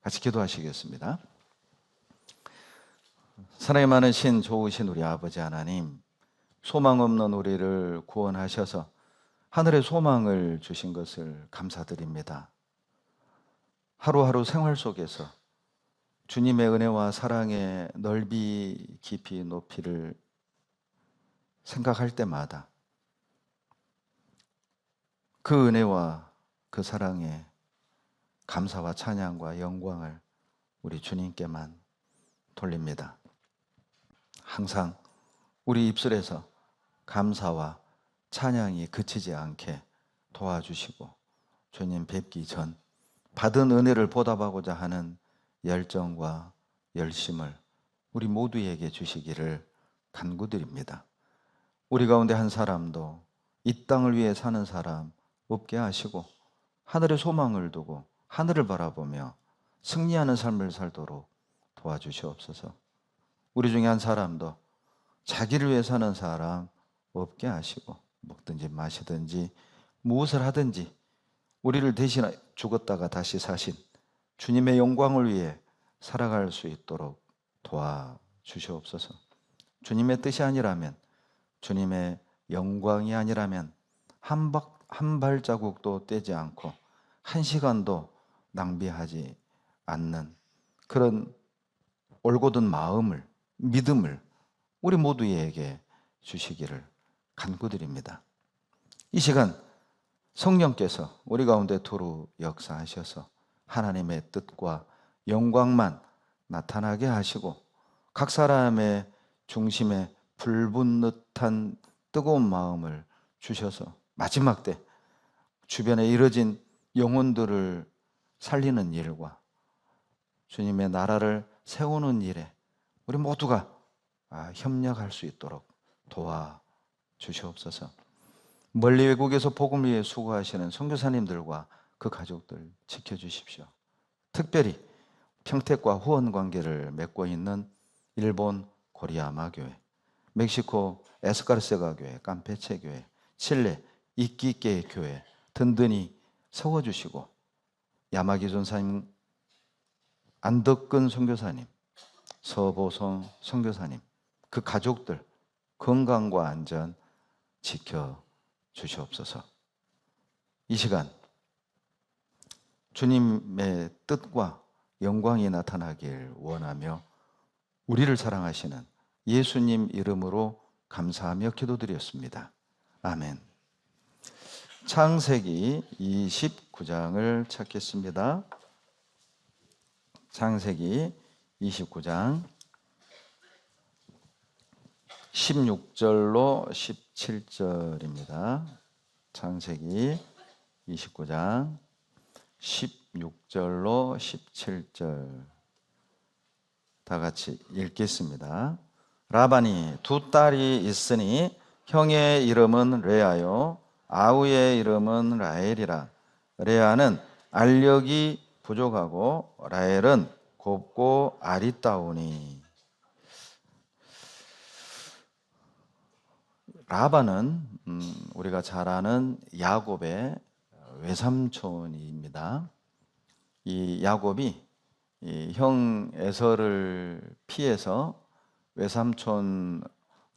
같이 기도하시겠습니다. 사랑이 많으신 좋으신 우리 아버지 하나님, 소망 없는 우리를 구원하셔서 하늘의 소망을 주신 것을 감사드립니다. 하루하루 생활 속에서 주님의 은혜와 사랑의 넓이, 깊이, 높이를 생각할 때마다 그 은혜와 그 사랑에 감사와 찬양과 영광을 우리 주님께만 돌립니다. 항상 우리 입술에서 감사와 찬양이 그치지 않게 도와주시고 주님 뵙기 전 받은 은혜를 보답하고자 하는 열정과 열심을 우리 모두에게 주시기를 간구드립니다. 우리 가운데 한 사람도 이 땅을 위해 사는 사람 없게 하시고 하늘의 소망을 두고 하늘을 바라보며 승리하는 삶을 살도록 도와주시옵소서. 우리 중에 한 사람도 자기를 위해 사는 사람 없게 하시고 먹든지 마시든지 무엇을 하든지 우리를 대신 죽었다가 다시 사신 주님의 영광을 위해 살아갈 수 있도록 도와주시옵소서. 주님의 뜻이 아니라면, 주님의 영광이 아니라면 한 발자국도 떼지 않고 한 시간도 낭비하지 않는 그런 올곧은 마음을, 믿음을 우리 모두에게 주시기를 간구드립니다. 이 시간 성령께서 우리 가운데 두루 역사하셔서 하나님의 뜻과 영광만 나타나게 하시고 각 사람의 중심에 불붙듯한 뜨거운 마음을 주셔서 마지막 때 주변에 이뤄진 영혼들을 살리는 일과 주님의 나라를 세우는 일에 우리 모두가 협력할 수 있도록 도와주시옵소서. 멀리 외국에서 복음을 위해 수고하시는 선교사님들과 그 가족들 지켜주십시오. 특별히 평택과 후원 관계를 맺고 있는 일본 고리야마 교회, 멕시코 에스카르세가 교회, 깜페체 교회, 칠레 이끼께 교회 든든히 세워주시고 야마기 전사님, 안덕근 선교사님, 서보성 선교사님 그 가족들 건강과 안전 지켜주시옵소서. 이 시간 주님의 뜻과 영광이 나타나길 원하며 우리를 사랑하시는 예수님 이름으로 감사하며 기도드렸습니다. 아멘. 창세기 29장을 찾겠습니다. 창세기 29장 16절로 17절입니다. 창세기 29장 16절로 17절 다 같이 읽겠습니다. 라반이 두 딸이 있으니 형의 이름은 레아요 아우의 이름은 라헬이라. 레아는 알력이 부족하고 라헬은 곱고 아리따우니. 라반은 우리가 잘 아는 야곱의 외삼촌입니다. 이 야곱이 이 형 에서를 피해서 외삼촌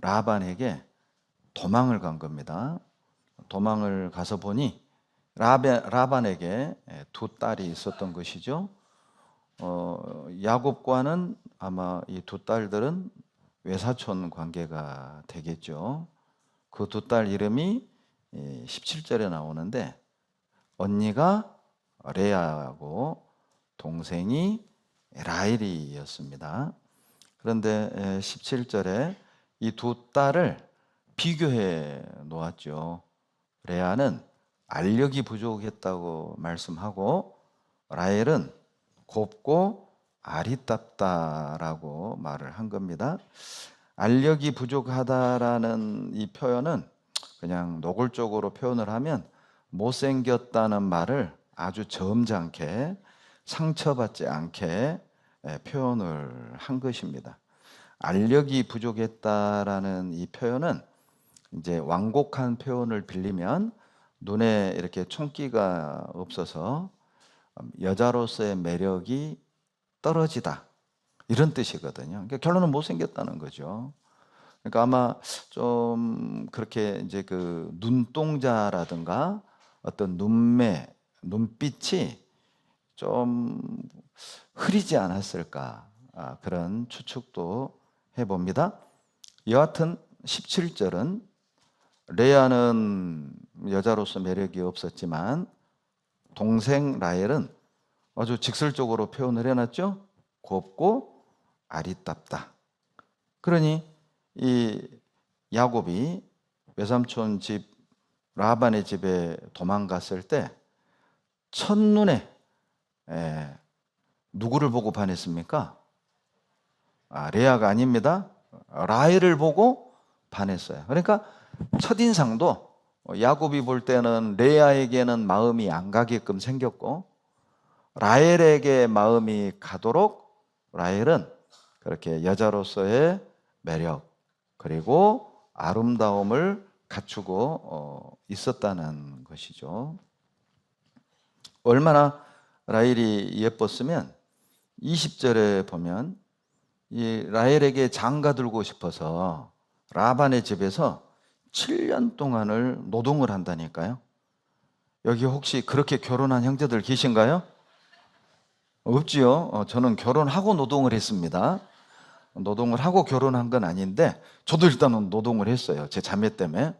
라반에게 도망을 간 겁니다. 도망을 가서 보니 라반에게 두 딸이 있었던 것이죠. 야곱과는 아마 이 두 딸들은 외사촌 관계가 되겠죠. 그 두 딸 이름이 17절에 나오는데 언니가 레아하고 동생이 라헬이었습니다. 그런데 17절에 이 두 딸을 비교해 놓았죠. 레아는 알력이 부족했다고 말씀하고 라헬은 곱고 아리따다라고 말을 한 겁니다. 알력이 부족하다라는 이 표현은 그냥 노골적으로 표현을 하면 못생겼다는 말을 아주 점잖게 상처받지 않게 표현을 한 것입니다. 알력이 부족했다라는 이 표현은 이제 완곡한 표현을 빌리면 눈에 이렇게 총기가 없어서 여자로서의 매력이 떨어지다 이런 뜻이거든요. 그러니까 결론은 못생겼다는 거죠. 그러니까 아마 좀 그렇게 이제 그 눈동자라든가 어떤 눈빛이 좀 흐리지 않았을까, 그런 추측도 해봅니다. 여하튼 17절은 레아는 여자로서 매력이 없었지만 동생 라헬은 아주 직설적으로 표현을 해놨죠. 곱고 아리답다. 그러니 이 야곱이 외삼촌 집 라반의 집에 도망갔을 때 첫눈에 누구를 보고 반했습니까? 레아가 아닙니다. 라헬을 보고 반했어요. 그러니까 첫인상도 야곱이 볼 때는 레아에게는 마음이 안 가게끔 생겼고, 라헬에게 마음이 가도록 라헬은 그렇게 여자로서의 매력 그리고 아름다움을 갖추고 있었다는 것이죠. 얼마나 라헬이 예뻤으면 20절에 보면 이 라헬에게 장가 들고 싶어서 라반의 집에서 7년 동안을 노동을 한다니까요. 여기 혹시 그렇게 결혼한 형제들 계신가요? 없지요. 저는 결혼하고 노동을 했습니다. 노동을 하고 결혼한 건 아닌데 저도 일단은 노동을 했어요. 제 자매 때문에.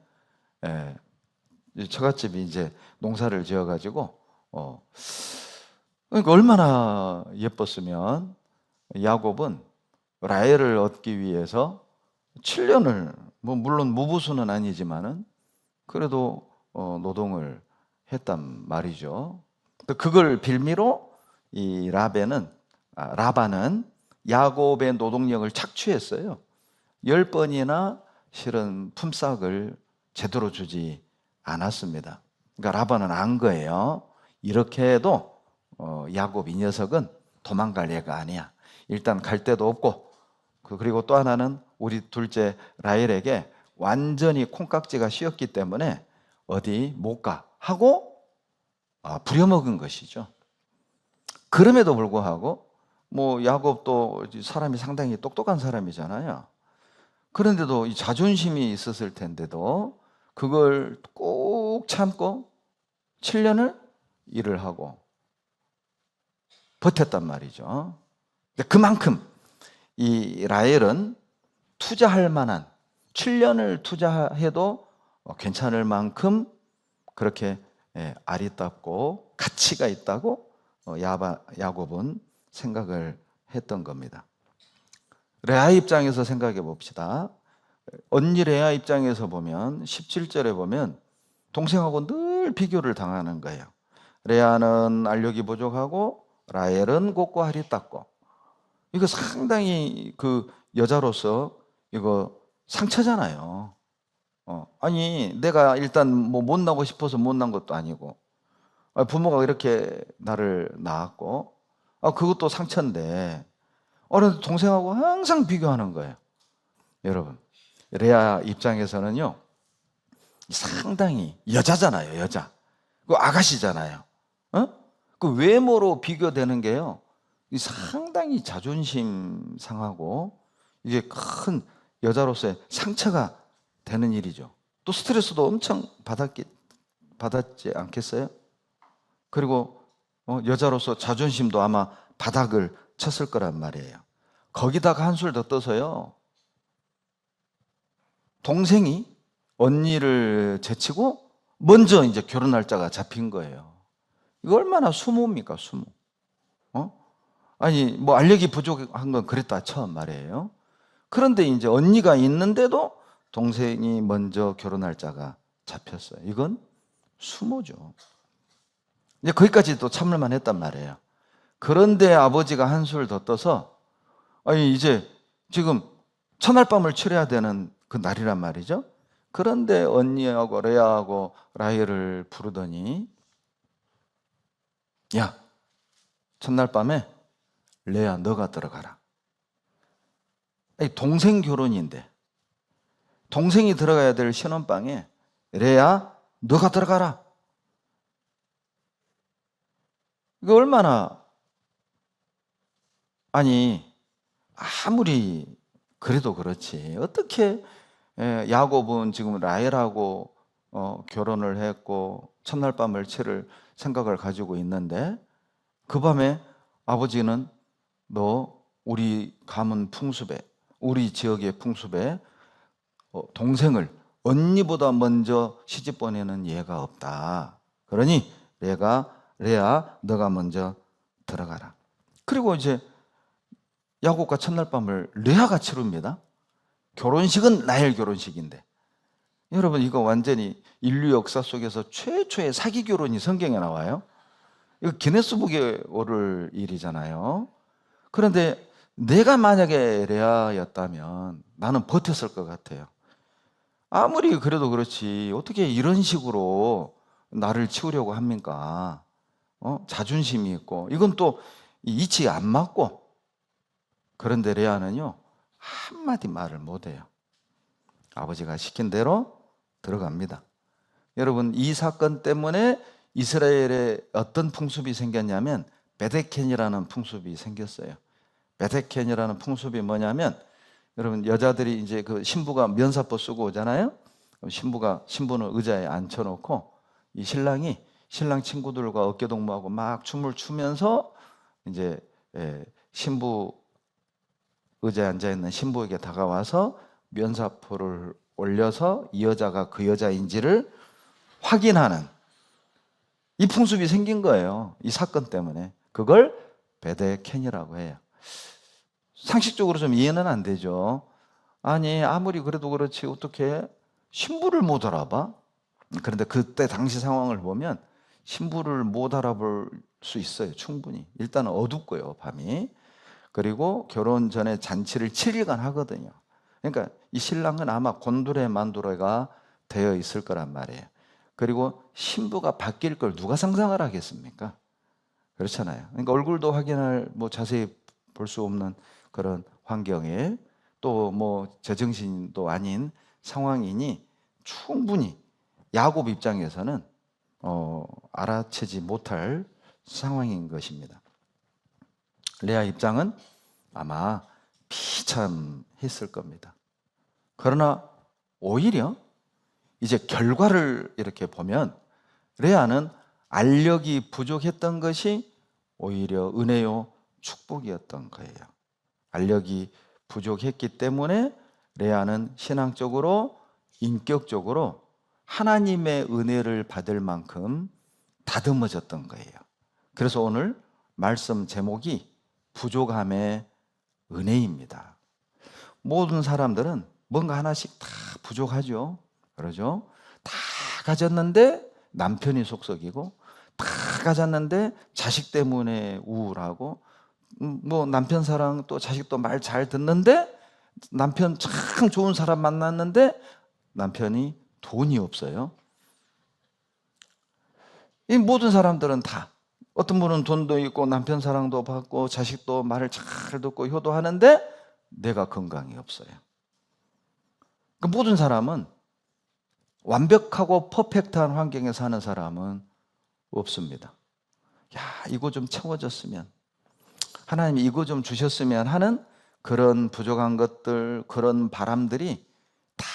처갓집이 이제 농사를 지어가지고 그러니까 얼마나 예뻤으면 야곱은 라헬을 얻기 위해서 7년을 물론 무부수는 아니지만은 그래도 노동을 했단 말이죠. 그걸 빌미로 이 라반은 야곱의 노동력을 착취했어요. 10번이나 실은 품삯을 제대로 주지 않았습니다. 그러니까 라반은 안 거예요. 이렇게 해도 야곱 이 녀석은 도망갈 애가 아니야. 일단 갈 데도 없고, 그리고 또 하나는 우리 둘째 라헬에게 완전히 콩깍지가 씌었기 때문에 어디 못 가 하고 부려먹은 것이죠. 그럼에도 불구하고 야곱도 사람이 상당히 똑똑한 사람이잖아요. 그런데도 이 자존심이 있었을 텐데도 그걸 꼭 참고 7년을 일을 하고 버텼단 말이죠. 그만큼 이 라헬은 투자할 만한 7년을 투자해도 괜찮을 만큼 그렇게 아리답고 가치가 있다고 야곱은 생각을 했던 겁니다. 레아 입장에서 생각해 봅시다. 언니 레아 입장에서 보면 17절에 보면 동생하고 늘 비교를 당하는 거예요. 레아는 알력이 부족하고 라헬은 곱고 아리답고. 이거 상당히 그 여자로서 이거 상처잖아요. 아니 내가 일단 못나고 싶어서 못난 것도 아니고, 부모가 이렇게 나를 낳았고, 그것도 상처인데 동생하고 항상 비교하는 거예요. 여러분, 레아 입장에서는요 상당히 여자잖아요. 여자, 그 아가씨잖아요. 그 외모로 비교되는 게요 상당히 자존심 상하고 이게 큰 여자로서의 상처가 되는 일이죠. 또 스트레스도 엄청 받았지 않겠어요? 그리고 여자로서 자존심도 아마 바닥을 쳤을 거란 말이에요. 거기다가 한술 더 떠서요 동생이 언니를 제치고 먼저 이제 결혼 날짜가 잡힌 거예요. 이거 얼마나 수모입니까, 수모. 아니 알력이 부족한 건 그랬다 처음 말이에요. 그런데 이제 언니가 있는데도 동생이 먼저 결혼 날짜가 잡혔어요. 이건 수모죠. 이제 거기까지 또 참을만 했단 말이에요. 그런데 아버지가 한술 더 떠서 이제 지금 첫날밤을 치러야 되는 그 날이란 말이죠. 그런데 언니하고 레아하고 라헬을 부르더니 야, 첫날밤에 레아 너가 들어가라. 동생 결혼인데 동생이 들어가야 될 신혼방에 레아 너가 들어가라. 이거 얼마나 아니 아무리 그래도 그렇지 어떻게 야곱은 지금 라헬하고 결혼을 했고 첫날 밤을 치를 생각을 가지고 있는데 그 밤에 아버지는 너 우리 가문 풍습에 우리 지역의 풍습에 동생을 언니보다 먼저 시집 보내는 예가 없다. 그러니 레아 너가 먼저 들어가라. 그리고 이제 야곱과 첫날 밤을 레아가 치릅니다. 결혼식은 라헬 결혼식인데 여러분 이거 완전히 인류 역사 속에서 최초의 사기 결혼이 성경에 나와요. 이거 기네스북에 오를 일이잖아요. 그런데 내가 만약에 레아였다면 나는 버텼을 것 같아요. 아무리 그래도 그렇지 어떻게 이런 식으로 나를 치우려고 합니까? 자존심이 있고 이건 또 이치 안 맞고. 그런데 레아는요 한마디 말을 못해요. 아버지가 시킨 대로 들어갑니다. 여러분 이 사건 때문에 이스라엘에 어떤 풍습이 생겼냐면 베데켄이라는 풍습이 생겼어요. 베데켄이라는 풍습이 뭐냐면 여러분 여자들이 이제 그 신부가 면사포 쓰고 오잖아요. 신부는 의자에 앉혀놓고 이 신랑이 신랑 친구들과 어깨동무하고 막 춤을 추면서 이제 신부 의자에 앉아 있는 신부에게 다가와서 면사포를 올려서 이 여자가 그 여자인지를 확인하는 이 풍습이 생긴 거예요. 이 사건 때문에. 그걸 베데켄이라고 해요. 상식적으로 좀 이해는 안 되죠. 아니 아무리 그래도 그렇지 어떻게 신부를 못 알아봐? 그런데 그때 당시 상황을 보면 신부를 못 알아볼 수 있어요. 충분히. 일단은 어둡고요 밤이. 그리고 결혼 전에 잔치를 7일간 하거든요. 그러니까 이 신랑은 아마 곤두레 만두레가 되어 있을 거란 말이에요. 그리고 신부가 바뀔 걸 누가 상상을 하겠습니까? 그렇잖아요. 그러니까 얼굴도 확인할 자세히 볼 수 없는 그런 환경에 또 제정신도 아닌 상황이니 충분히 야곱 입장에서는 알아채지 못할 상황인 것입니다. 레아 입장은 아마 비참했을 겁니다. 그러나 오히려 이제 결과를 이렇게 보면 레아는 알력이 부족했던 것이 오히려 은혜요 축복이었던 거예요. 알력이 부족했기 때문에 레아는 신앙적으로 인격적으로 하나님의 은혜를 받을 만큼 다듬어졌던 거예요. 그래서 오늘 말씀 제목이 부족함의 은혜입니다. 모든 사람들은 뭔가 하나씩 다 부족하죠. 그러죠? 다 가졌는데 남편이 속썩이고 다 가졌는데 자식 때문에 우울하고 남편 사랑 또 자식도 말 잘 듣는데 남편 참 좋은 사람 만났는데 남편이 돈이 없어요. 이 모든 사람들은 다 어떤 분은 돈도 있고 남편 사랑도 받고 자식도 말을 잘 듣고 효도하는데 내가 건강이 없어요. 그 모든 사람은 완벽하고 퍼펙트한 환경에 사는 사람은 없습니다. 야, 이거 좀 채워졌으면, 하나님이 이거 좀 주셨으면 하는 그런 부족한 것들, 그런 바람들이 다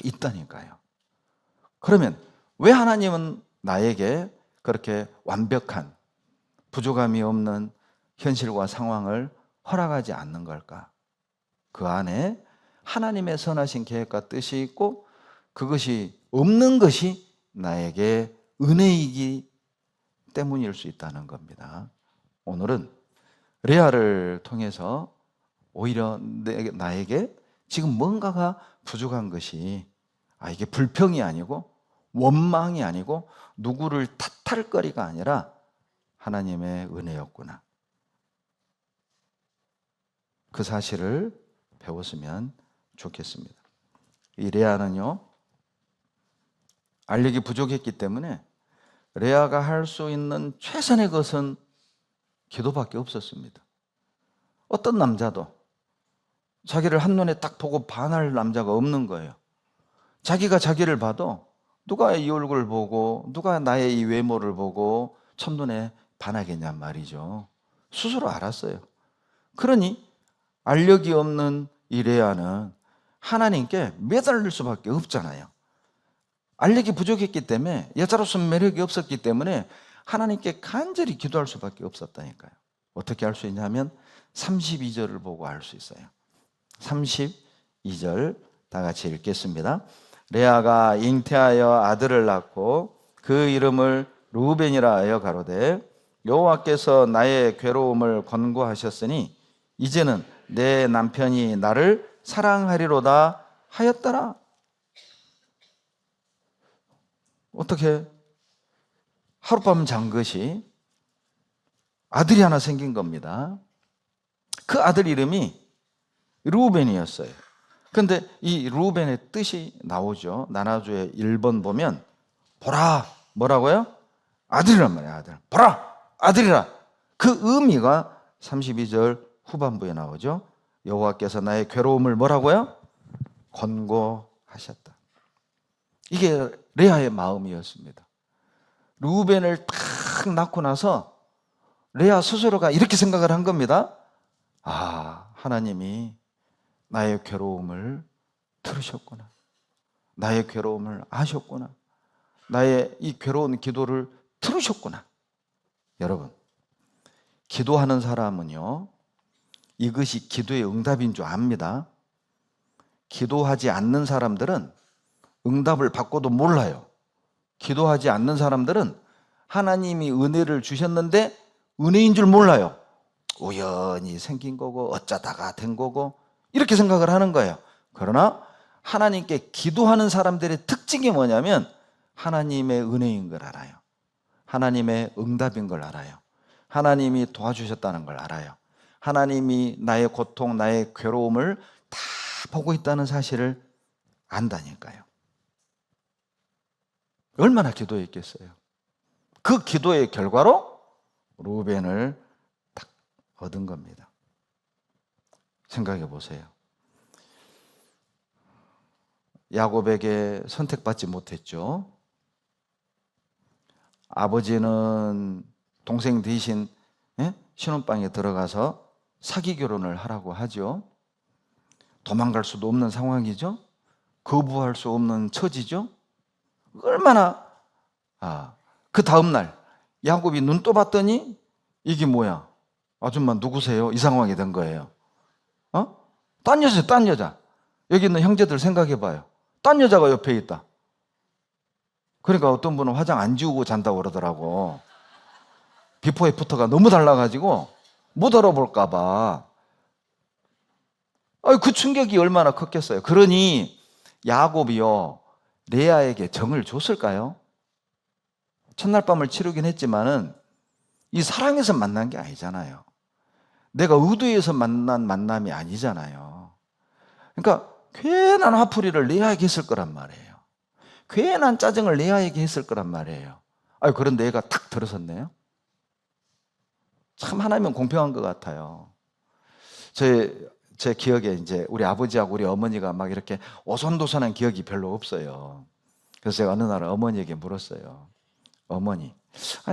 있다니까요. 그러면 왜 하나님은 나에게 그렇게 완벽한 부족함이 없는 현실과 상황을 허락하지 않는 걸까? 그 안에 하나님의 선하신 계획과 뜻이 있고 그것이 없는 것이 나에게 은혜이기 때문일 수 있다는 겁니다. 오늘은 레아를 통해서 오히려 나에게 지금 뭔가가 부족한 것이 이게 불평이 아니고 원망이 아니고 누구를 탓할 거리가 아니라 하나님의 은혜였구나. 그 사실을 배웠으면 좋겠습니다. 이 레아는요, 알력이 부족했기 때문에 레아가 할 수 있는 최선의 것은 기도밖에 없었습니다. 어떤 남자도 자기를 한눈에 딱 보고 반할 남자가 없는 거예요. 자기가 자기를 봐도 누가 이 얼굴을 보고 누가 나의 이 외모를 보고 첫눈에 반하겠냔 말이죠. 스스로 알았어요. 그러니 알력이 없는 이 레아는 하나님께 매달릴 수밖에 없잖아요. 알력이 부족했기 때문에, 여자로서 매력이 없었기 때문에 하나님께 간절히 기도할 수밖에 없었다니까요. 어떻게 알 수 있냐면 32절을 보고 알 수 있어요. 32절 다 같이 읽겠습니다. 레아가 잉태하여 아들을 낳고 그 이름을 르우벤이라 하여 가로되 여호와께서 나의 괴로움을 권고하셨으니 이제는 내 남편이 나를 사랑하리로다 하였더라. 어떻게 하룻밤 잔 것이 아들이 하나 생긴 겁니다. 그 아들 이름이 르우벤이었어요. 그런데 이 르우벤의 뜻이 나오죠. 나나주의 1번 보면 보라, 뭐라고요? 아들이란 말이에요. 아들. 보라, 아들이라. 그 의미가 32절 후반부에 나오죠. 여호와께서 나의 괴로움을 뭐라고요? 권고하셨다. 이게 레아의 마음이었습니다. 르우벤을 딱 낳고 나서 레아 스스로가 이렇게 생각을 한 겁니다. 아, 하나님이 나의 괴로움을 들으셨구나. 나의 괴로움을 아셨구나. 나의 이 괴로운 기도를 들으셨구나. 여러분, 기도하는 사람은요, 이것이 기도의 응답인 줄 압니다. 기도하지 않는 사람들은 응답을 받고도 몰라요. 기도하지 않는 사람들은 하나님이 은혜를 주셨는데 은혜인 줄 몰라요. 우연히 생긴 거고 어쩌다가 된 거고 이렇게 생각을 하는 거예요. 그러나 하나님께 기도하는 사람들의 특징이 뭐냐면 하나님의 은혜인 걸 알아요. 하나님의 응답인 걸 알아요. 하나님이 도와주셨다는 걸 알아요. 하나님이 나의 고통, 나의 괴로움을 다 보고 있다는 사실을 안다니까요. 얼마나 기도했겠어요. 그 기도의 결과로 르우벤을 딱 얻은 겁니다. 생각해 보세요. 야곱에게 선택받지 못했죠. 아버지는 동생 대신 신혼방에 들어가서 사기 결혼을 하라고 하죠. 도망갈 수도 없는 상황이죠. 거부할 수 없는 처지죠. 얼마나 그 다음날 야곱이 눈 떠봤더니 이게 뭐야? 아줌마 누구세요? 이 상황이 된 거예요. 딴 여자죠, 딴 여자. 여기 있는 형제들 생각해 봐요. 딴 여자가 옆에 있다. 그러니까 어떤 분은 화장 안 지우고 잔다고 그러더라고. 비포 애프터가 너무 달라가지고 못 알아볼까 봐. 그 충격이 얼마나 컸겠어요. 그러니 야곱이요, 레아에게 정을 줬을까요? 첫날 밤을 치르긴 했지만은 이 사랑에서 만난 게 아니잖아요. 내가 의도해서 만난 만남이 아니잖아요. 그러니까 괜한 화풀이를 레아에게 했을 거란 말이에요. 괜한 짜증을 레아에게 했을 거란 말이에요. 그런데 얘가 탁 들어섰네요. 참 하나님은 공평한 것 같아요. 제 기억에 이제 우리 아버지하고 우리 어머니가 막 이렇게 오손도손한 기억이 별로 없어요. 그래서 제가 어느 날 어머니에게 물었어요. 어머니,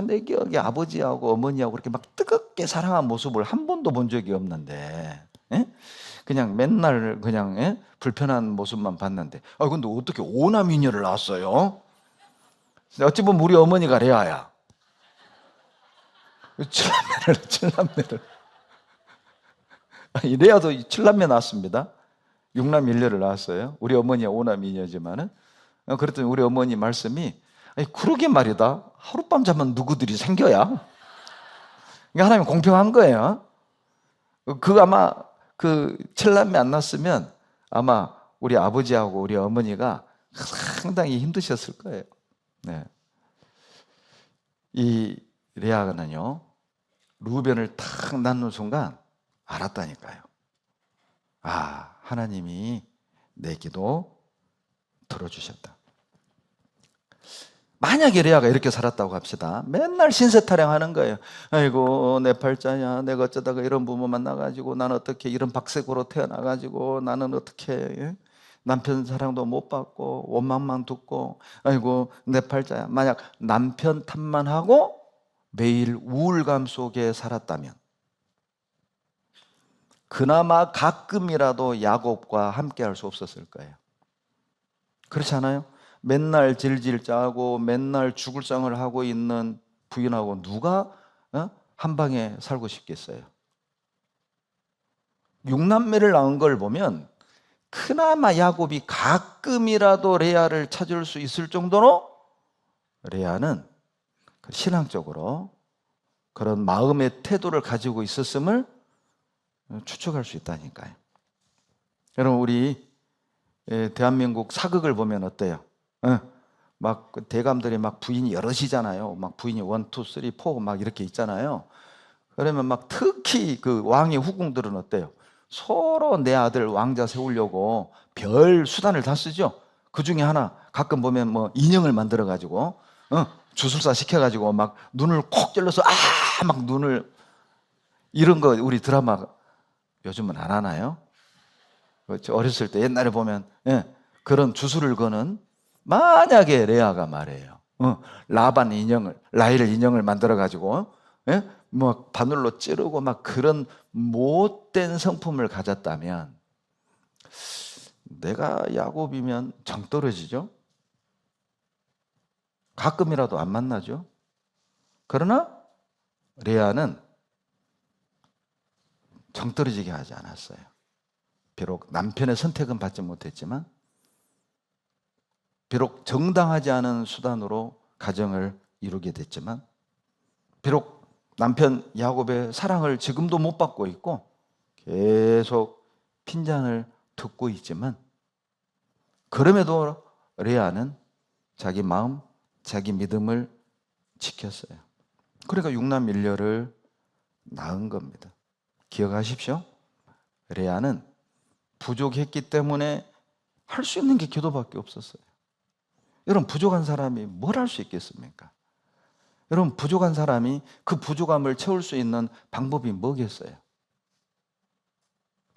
내 기억에 아버지하고 어머니하고 그렇게 막 뜨겁게 사랑한 모습을 한 번도 본 적이 없는데, 그냥 맨날 그냥 불편한 모습만 봤는데, 근데 어떻게 오남이녀를 낳았어요? 어찌 보면 우리 어머니가 레아야. 칠남매를. 레아도 칠남매 낳았습니다. 육남 일녀를 낳았어요. 우리 어머니가 오남이녀지만은. 그랬더니 우리 어머니 말씀이, 그러게 말이다. 하룻밤 자면 누구들이 생겨야? 그러니까 하나님 공평한 거예요. 아마 그 칠남매 안 낳았으면 아마 우리 아버지하고 우리 어머니가 상당히 힘드셨을 거예요. 네. 이 레아는요, 르우벤을 탁 낳는 순간 알았다니까요. 하나님이 내 기도 들어주셨다. 만약에 레아가 이렇게 살았다고 합시다. 맨날 신세 타령하는 거예요. 아이고 내 팔자야, 내가 어쩌다가 이런 부모 만나가지고 나는 어떻게 이런 박색으로 태어나가지고 나는 어떻게 남편 사랑도 못 받고 원망만 듣고, 아이고 내 팔자야. 만약 남편 탓만 하고 매일 우울감 속에 살았다면 그나마 가끔이라도 야곱과 함께 할 수 없었을 거예요. 그렇지 않아요? 맨날 질질 짜고 맨날 죽을 상을 하고 있는 부인하고 누가 한 방에 살고 싶겠어요? 육남매를 낳은 걸 보면 그나마 야곱이 가끔이라도 레아를 찾을 수 있을 정도로 레아는 신앙적으로 그런 마음의 태도를 가지고 있었음을 추측할 수 있다니까요. 여러분, 우리 대한민국 사극을 보면 어때요? 막 대감들이 막 부인이 여럿이잖아요. 막 부인이 1, 2, 3, 4 막 이렇게 있잖아요. 그러면 막 특히 그 왕의 후궁들은 어때요? 서로 내 아들 왕자 세우려고 별 수단을 다 쓰죠. 그 중에 하나 가끔 보면 뭐 인형을 만들어 가지고 주술사 시켜 가지고 막 눈을 콕 찔러서 막 눈을, 이런 거 우리 드라마 요즘은 안 하나요? 어렸을 때 옛날에 보면 그런 주술을 거는, 만약에 레아가 말해요, 라반 인형을, 라헬 인형을 만들어 가지고 뭐 바늘로 찌르고 막 그런 못된 성품을 가졌다면, 내가 야곱이면 정 떨어지죠. 가끔이라도 안 만나죠. 그러나 레아는 정 떨어지게 하지 않았어요. 비록 남편의 선택은 받지 못했지만, 비록 정당하지 않은 수단으로 가정을 이루게 됐지만, 비록 남편 야곱의 사랑을 지금도 못 받고 있고 계속 핀잔을 듣고 있지만, 그럼에도 레아는 자기 마음, 자기 믿음을 지켰어요. 그러니까 육남 일녀를 낳은 겁니다. 기억하십시오. 레아는 부족했기 때문에 할 수 있는 게 기도밖에 없었어요. 여러분, 부족한 사람이 뭘 할 수 있겠습니까? 여러분, 부족한 사람이 그 부족함을 채울 수 있는 방법이 뭐겠어요?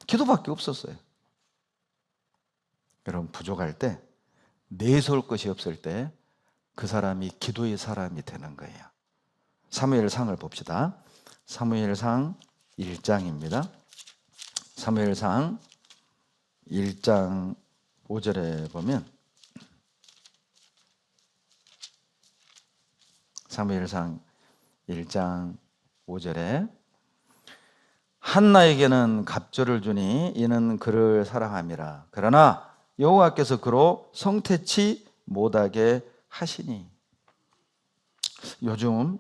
기도밖에 없었어요. 여러분, 부족할 때, 내세울 것이 없을 때 그 사람이 기도의 사람이 되는 거예요. 사무엘상을 봅시다. 사무엘상 1장입니다. 사무엘상 1장 5절에 보면, 사무엘상 1장 5절에 한나에게는 갑절을 주니 이는 그를 사랑함이라. 그러나 여호와께서 그로 성태치 못하게 하시니. 요즘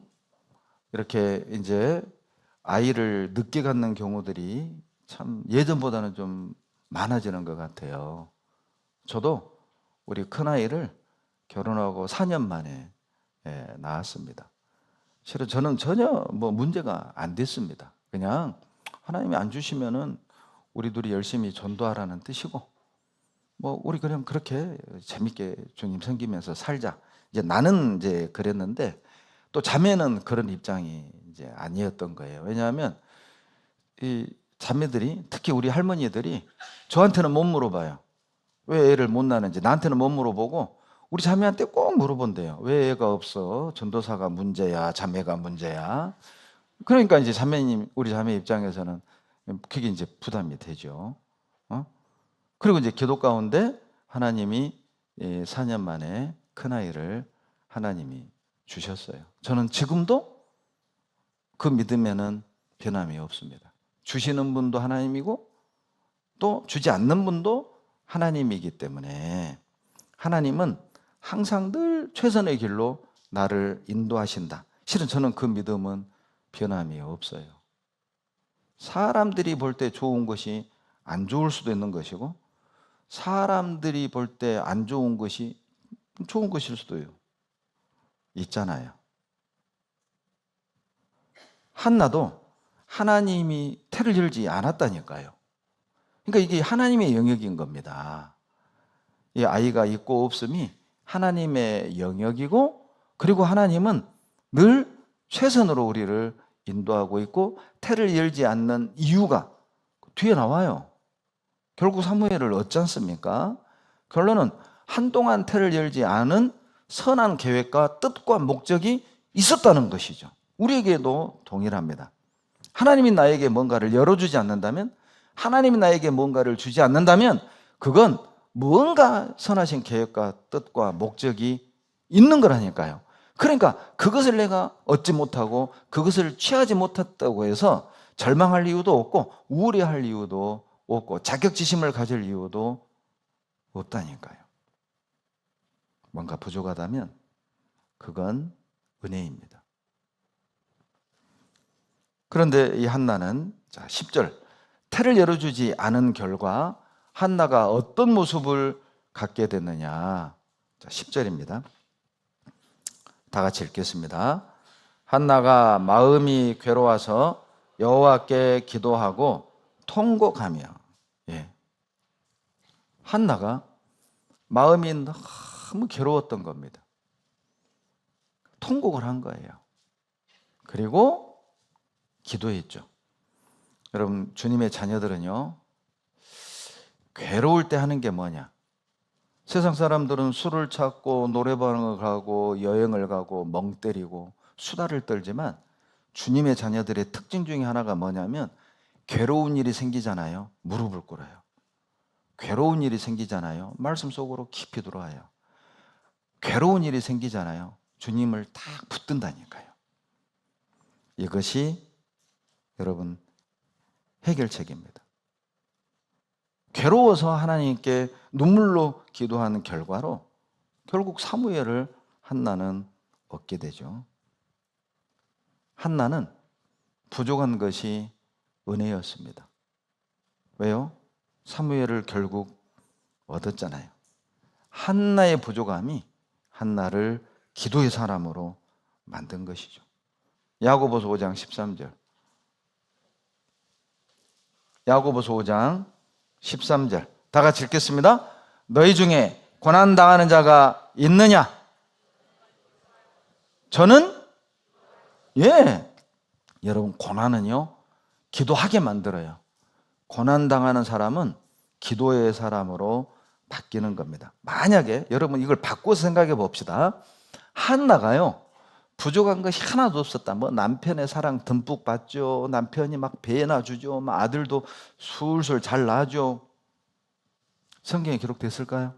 이렇게 이제 아이를 늦게 갖는 경우들이 참 예전보다는 좀 많아지는 것 같아요. 저도 우리 큰아이를 결혼하고 4년 만에 낳았습니다. 실은 저는 전혀 뭐 문제가 안 됐습니다. 그냥 하나님이 안 주시면은 우리 둘이 열심히 전도하라는 뜻이고, 뭐 우리 그냥 그렇게 재밌게 주님 섬기면서 살자. 이제 나는 이제 그랬는데, 또 자매는 그런 입장이 이제 아니었던 거예요. 왜냐하면 이 자매들이, 특히 우리 할머니들이 저한테는 못 물어봐요. 왜 애를 못 낳는지. 나한테는 못 물어보고 우리 자매한테 꼭 물어본대요. 왜 애가 없어? 전도사가 문제야? 자매가 문제야? 그러니까 이제 자매님, 우리 자매 입장에서는 그게 이제 부담이 되죠. 그리고 이제 기도 가운데 하나님이 4년 만에 큰아이를 하나님이 주셨어요. 저는 지금도 그 믿음에는 변함이 없습니다. 주시는 분도 하나님이고 또 주지 않는 분도 하나님이기 때문에, 하나님은 항상 늘 최선의 길로 나를 인도하신다. 실은 저는 그 믿음은 변함이 없어요. 사람들이 볼 때 좋은 것이 안 좋을 수도 있는 것이고, 사람들이 볼 때 안 좋은 것이 좋은 것일 수도 있잖아요. 한나도 하나님이 태를 열지 않았다니까요. 그러니까 이게 하나님의 영역인 겁니다. 이 아이가 있고 없음이 하나님의 영역이고, 그리고 하나님은 늘 최선으로 우리를 인도하고 있고, 태를 열지 않는 이유가 뒤에 나와요. 결국 사무엘을 얻지 않습니까? 결론은 한동안 태를 열지 않은 선한 계획과 뜻과 목적이 있었다는 것이죠. 우리에게도 동일합니다. 하나님이 나에게 뭔가를 열어주지 않는다면 하나님이 나에게 뭔가를 주지 않는다면 그건 무언가 선하신 계획과 뜻과 목적이 있는 거라니까요. 그러니까 그것을 내가 얻지 못하고 그것을 취하지 못했다고 해서 절망할 이유도 없고 우울해할 이유도 없고 자격지심을 가질 이유도 없다니까요. 뭔가 부족하다면 그건 은혜입니다. 그런데 이 한나는 10절 태를 열어주지 않은 결과 한나가 어떤 모습을 갖게 됐느냐. 10절입니다. 다 같이 읽겠습니다. 한나가 마음이 괴로워서 여호와께 기도하고 통곡하며. 예. 한나가 마음이 너무 괴로웠던 겁니다. 통곡을 한 거예요. 그리고 기도했죠. 여러분, 주님의 자녀들은요, 괴로울 때 하는 게 뭐냐? 세상 사람들은 술을 찾고 노래방을 가고 여행을 가고 멍 때리고 수다를 떨지만 주님의 자녀들의 특징 중에 하나가 뭐냐면 괴로운 일이 생기잖아요. 무릎을 꿇어요. 괴로운 일이 생기잖아요. 말씀 속으로 깊이 들어와요. 괴로운 일이 생기잖아요. 주님을 딱 붙든다니까요. 이것이 여러분 해결책입니다. 괴로워서 하나님께 눈물로 기도하는 결과로 결국 사무엘을 한나는 얻게 되죠. 한나는 부족한 것이 은혜였습니다. 왜요? 사무엘을 결국 얻었잖아요. 한나의 부족함이 한나를 기도의 사람으로 만든 것이죠. 야고보서 5장 13절. 야고보서 5장 13절. 다 같이 읽겠습니다. 너희 중에 고난당하는 자가 있느냐? 저는 여러분 고난은요 기도하게 만들어요. 고난당하는 사람은 기도의 사람으로 바뀌는 겁니다. 만약에 여러분 이걸 바꿔서 생각해 봅시다. 한나가요 부족한 것이 하나도 없었다. 뭐 남편의 사랑 듬뿍 받죠. 남편이 막 배나 주죠. 막 아들도 술술 잘 낳죠. 성경에 기록됐을까요?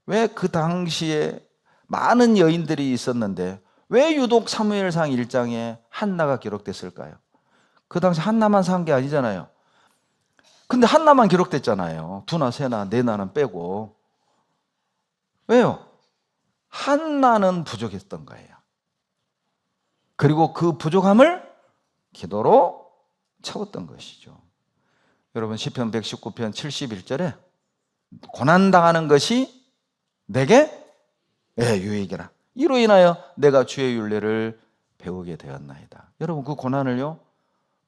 왜 그 당시에 많은 여인들이 있었는데 왜 유독 사무엘상 1장에 한나가 기록됐을까요? 그 당시 한나만 산 게 아니잖아요. 근데 한나만 기록됐잖아요. 두나 세나 네나는 빼고. 왜요? 한나는 부족했던 거예요. 그리고 그 부족함을 기도로 채웠던 것이죠. 여러분 시편 119편 71절에 고난당하는 것이 내게 유익이라. 이로 인하여 내가 주의 율례를 배우게 되었나이다. 여러분 그 고난을요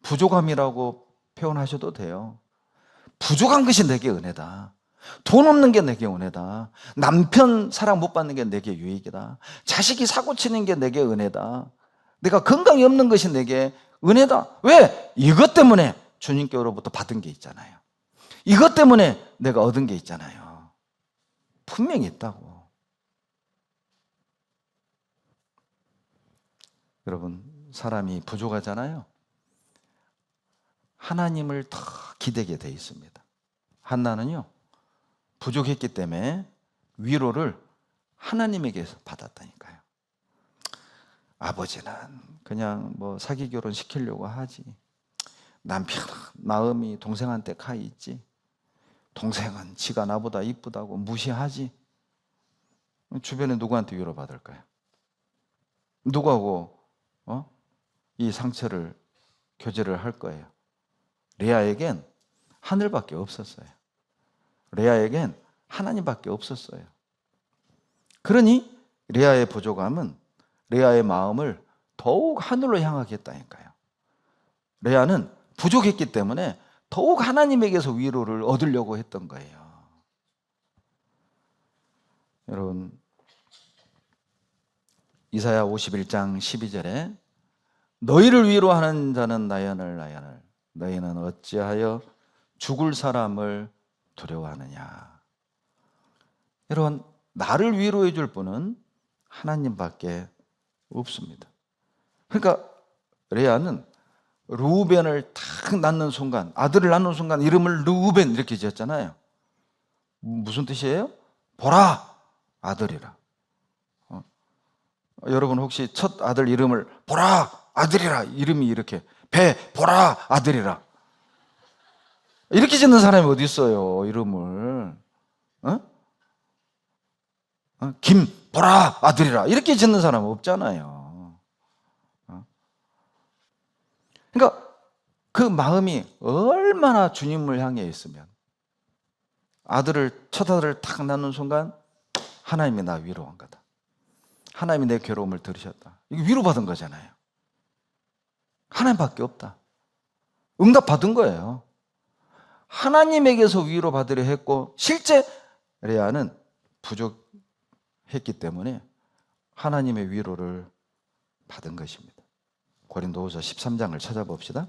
부족함이라고 표현하셔도 돼요. 부족한 것이 내게 은혜다. 돈 없는 게 내게 은혜다. 남편 사랑 못 받는 게 내게 유익이다. 자식이 사고 치는 게 내게 은혜다. 내가 건강이 없는 것이 내게 은혜다. 왜? 이것 때문에 주님께로부터 받은 게 있잖아요. 이것 때문에 내가 얻은 게 있잖아요. 분명히 있다고. 여러분 사람이 부족하잖아요. 하나님을 더 기대게 돼 있습니다. 한나는요 부족했기 때문에 위로를 하나님에게서 받았다니까요. 아버지는 그냥 뭐 사기 결혼 시키려고 하지. 남편 마음이 동생한테 가 있지. 동생은 지가 나보다 이쁘다고 무시하지. 주변에 누구한테 위로받을까요? 누구하고 이 상처를 교제를 할 거예요? 레아에겐 하늘밖에 없었어요. 레아에겐 하나님밖에 없었어요. 그러니 레아의 부족함은 레아의 마음을 더욱 하늘로 향하게 했다니까요. 레아는 부족했기 때문에 더욱 하나님에게서 위로를 얻으려고 했던 거예요. 여러분 이사야 51장 12절에 너희를 위로하는 자는 나연을 너희는 어찌하여 죽을 사람을 두려워하느냐. 여러분 나를 위로해 줄 분은 하나님밖에 없습니다. 그러니까 레아는 루벤을 탁 낳는 순간, 아들을 낳는 순간 이름을 루벤 이렇게 지었잖아요. 무슨 뜻이에요? 보라, 아들이라. 여러분 혹시 첫 아들 이름을 보라, 아들이라, 이름이 이렇게 배, 보라, 아들이라 이렇게 짓는 사람이 어디 있어요? 이름을 김, 보라, 아들이라 이렇게 짓는 사람은 없잖아요. 그러니까 그 마음이 얼마나 주님을 향해 있으면 첫 아들을 탁 낳는 순간 하나님이 나 위로한 거다. 하나님이 내 괴로움을 들으셨다. 이게 위로받은 거잖아요. 하나님밖에 없다. 응답받은 거예요. 하나님에게서 위로받으려 했고 실제 레아는 부족했기 때문에 하나님의 위로를 받은 것입니다. 고린도후서 13장을 찾아봅시다.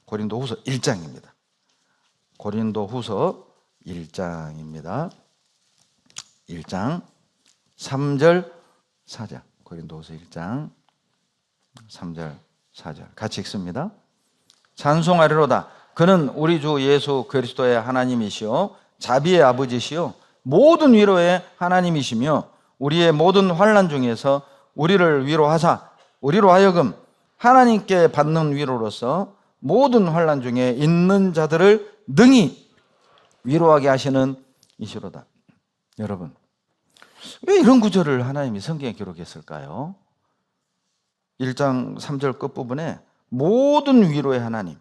고린도후서 1장입니다. 고린도후서 1장입니다. 1장 3절 4절. 고린도후서 1장 3절 4절 같이 읽습니다. 찬송하리로다. 그는 우리 주 예수 그리스도의 하나님이시요 자비의 아버지시요 모든 위로의 하나님이시며 우리의 모든 환난 중에서 우리를 위로하사 우리로 하여금 하나님께 받는 위로로서 모든 환난 중에 있는 자들을 능히 위로하게 하시는 이시로다. 여러분, 왜 이런 구절을 하나님이 성경에 기록했을까요? 1장 3절 끝부분에 모든 위로의 하나님,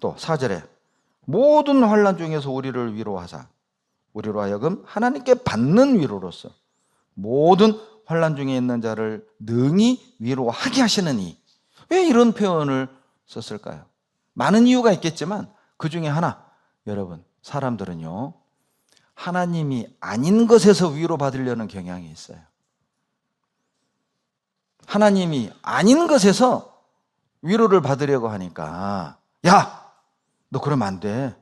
또 4절에 모든 환난 중에서 우리를 위로하사 우리로 하여금 하나님께 받는 위로로서 모든 환난 중에 있는 자를 능히 위로하게 하시는 이. 왜 이런 표현을 썼을까요? 많은 이유가 있겠지만 그 중에 하나, 여러분, 사람들은요 하나님이 아닌 것에서 위로받으려는 경향이 있어요. 하나님이 아닌 것에서 위로를 받으려고 하니까 야! 너 그러면 안 돼.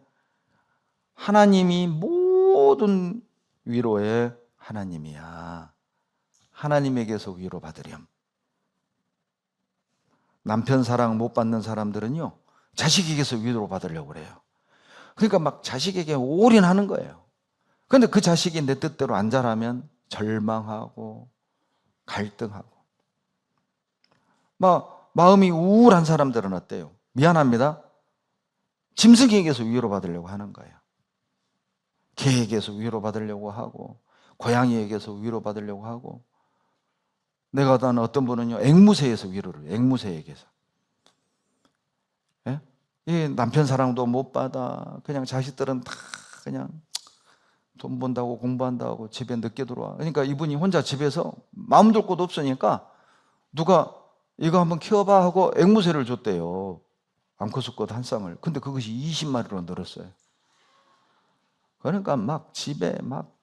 하나님이 모든 위로의 하나님이야. 하나님에게서 위로받으렴. 남편 사랑 못 받는 사람들은요 자식에게서 위로받으려고 그래요. 그러니까 막 자식에게 올인하는 거예요. 그런데 그 자식이 내 뜻대로 안 자라면 절망하고 갈등하고 막 마음이 우울한 사람들은 어때요? 미안합니다. 짐승에게서 위로받으려고 하는 거예요. 개에게서 위로받으려고 하고 고양이에게서 위로받으려고 하고 내가 아는 어떤 분은요 앵무새에서 위로를 앵무새에게서 예? 이 남편 사랑도 못 받아. 그냥 자식들은 다 그냥 돈 번다고 공부한다고 집에 늦게 들어와. 그러니까 이분이 혼자 집에서 마음 둘 곳 없으니까 누가 이거 한번 키워봐 하고 앵무새를 줬대요. 암컷수컷 한 쌍을. 근데 그것이 20마리로 늘었어요. 그러니까 막 집에 막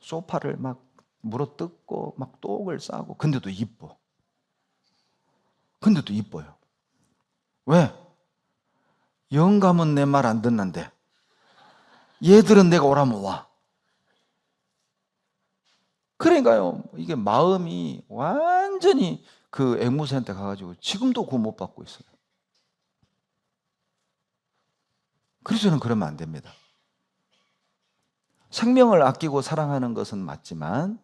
소파를 막 물어뜯고 막 똥을 싸고 근데도 이뻐. 근데도 이뻐요. 왜? 영감은 내 말 안 듣는데 얘들은 내가 오라면 와. 그러니까요 이게 마음이 완전히 그 앵무새한테 가가지고 지금도 구원 못 받고 있어요. 그리스도는 그러면 안 됩니다. 생명을 아끼고 사랑하는 것은 맞지만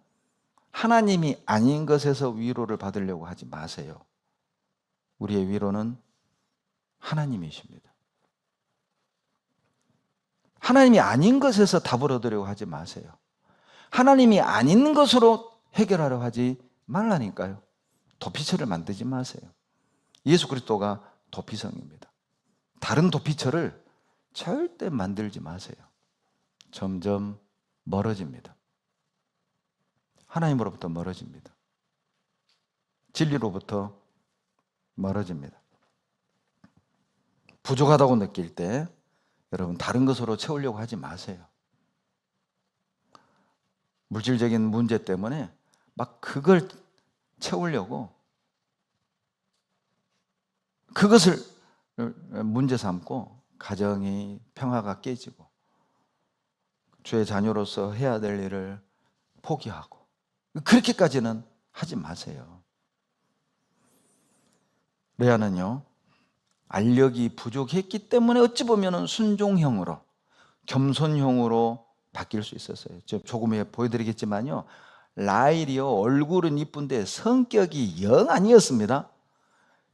하나님이 아닌 것에서 위로를 받으려고 하지 마세요. 우리의 위로는 하나님이십니다. 하나님이 아닌 것에서 답을 얻으려고 하지 마세요. 하나님이 아닌 것으로 해결하려고 하지 말라니까요. 도피처를 만들지 마세요. 예수 그리스도가 도피성입니다. 다른 도피처를 절대 만들지 마세요. 점점 멀어집니다. 하나님으로부터 멀어집니다. 진리로부터 멀어집니다. 부족하다고 느낄 때 여러분 다른 것으로 채우려고 하지 마세요. 물질적인 문제 때문에 막 그걸 채우려고 그것을 문제 삼고 가정이 평화가 깨지고 주의 자녀로서 해야 될 일을 포기하고 그렇게까지는 하지 마세요. 레아는요 알력이 부족했기 때문에 어찌 보면 순종형으로, 겸손형으로 바뀔 수 있었어요. 조금 후에 보여드리겠지만요, 라헬이요, 얼굴은 이쁜데 성격이 영 아니었습니다.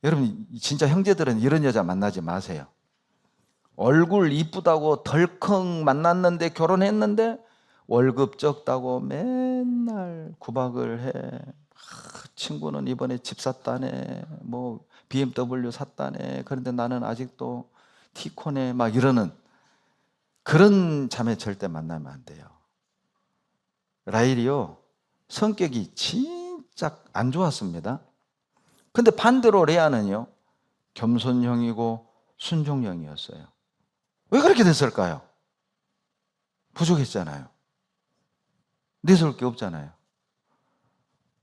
여러분, 진짜 형제들은 이런 여자 만나지 마세요. 얼굴 이쁘다고 덜컥 만났는데, 결혼했는데 월급 적다고 맨날 구박을 해. 친구는 이번에 집 샀다네, 뭐 BMW 샀다네, 그런데 나는 아직도 티콘에, 막 이러는 그런 자매 절대 만나면 안 돼요. 라헬이요, 성격이 진짜 안 좋았습니다. 근데 반대로 레아는요, 겸손형이고 순종형이었어요. 왜 그렇게 됐을까요? 부족했잖아요. 내세울 게 없잖아요.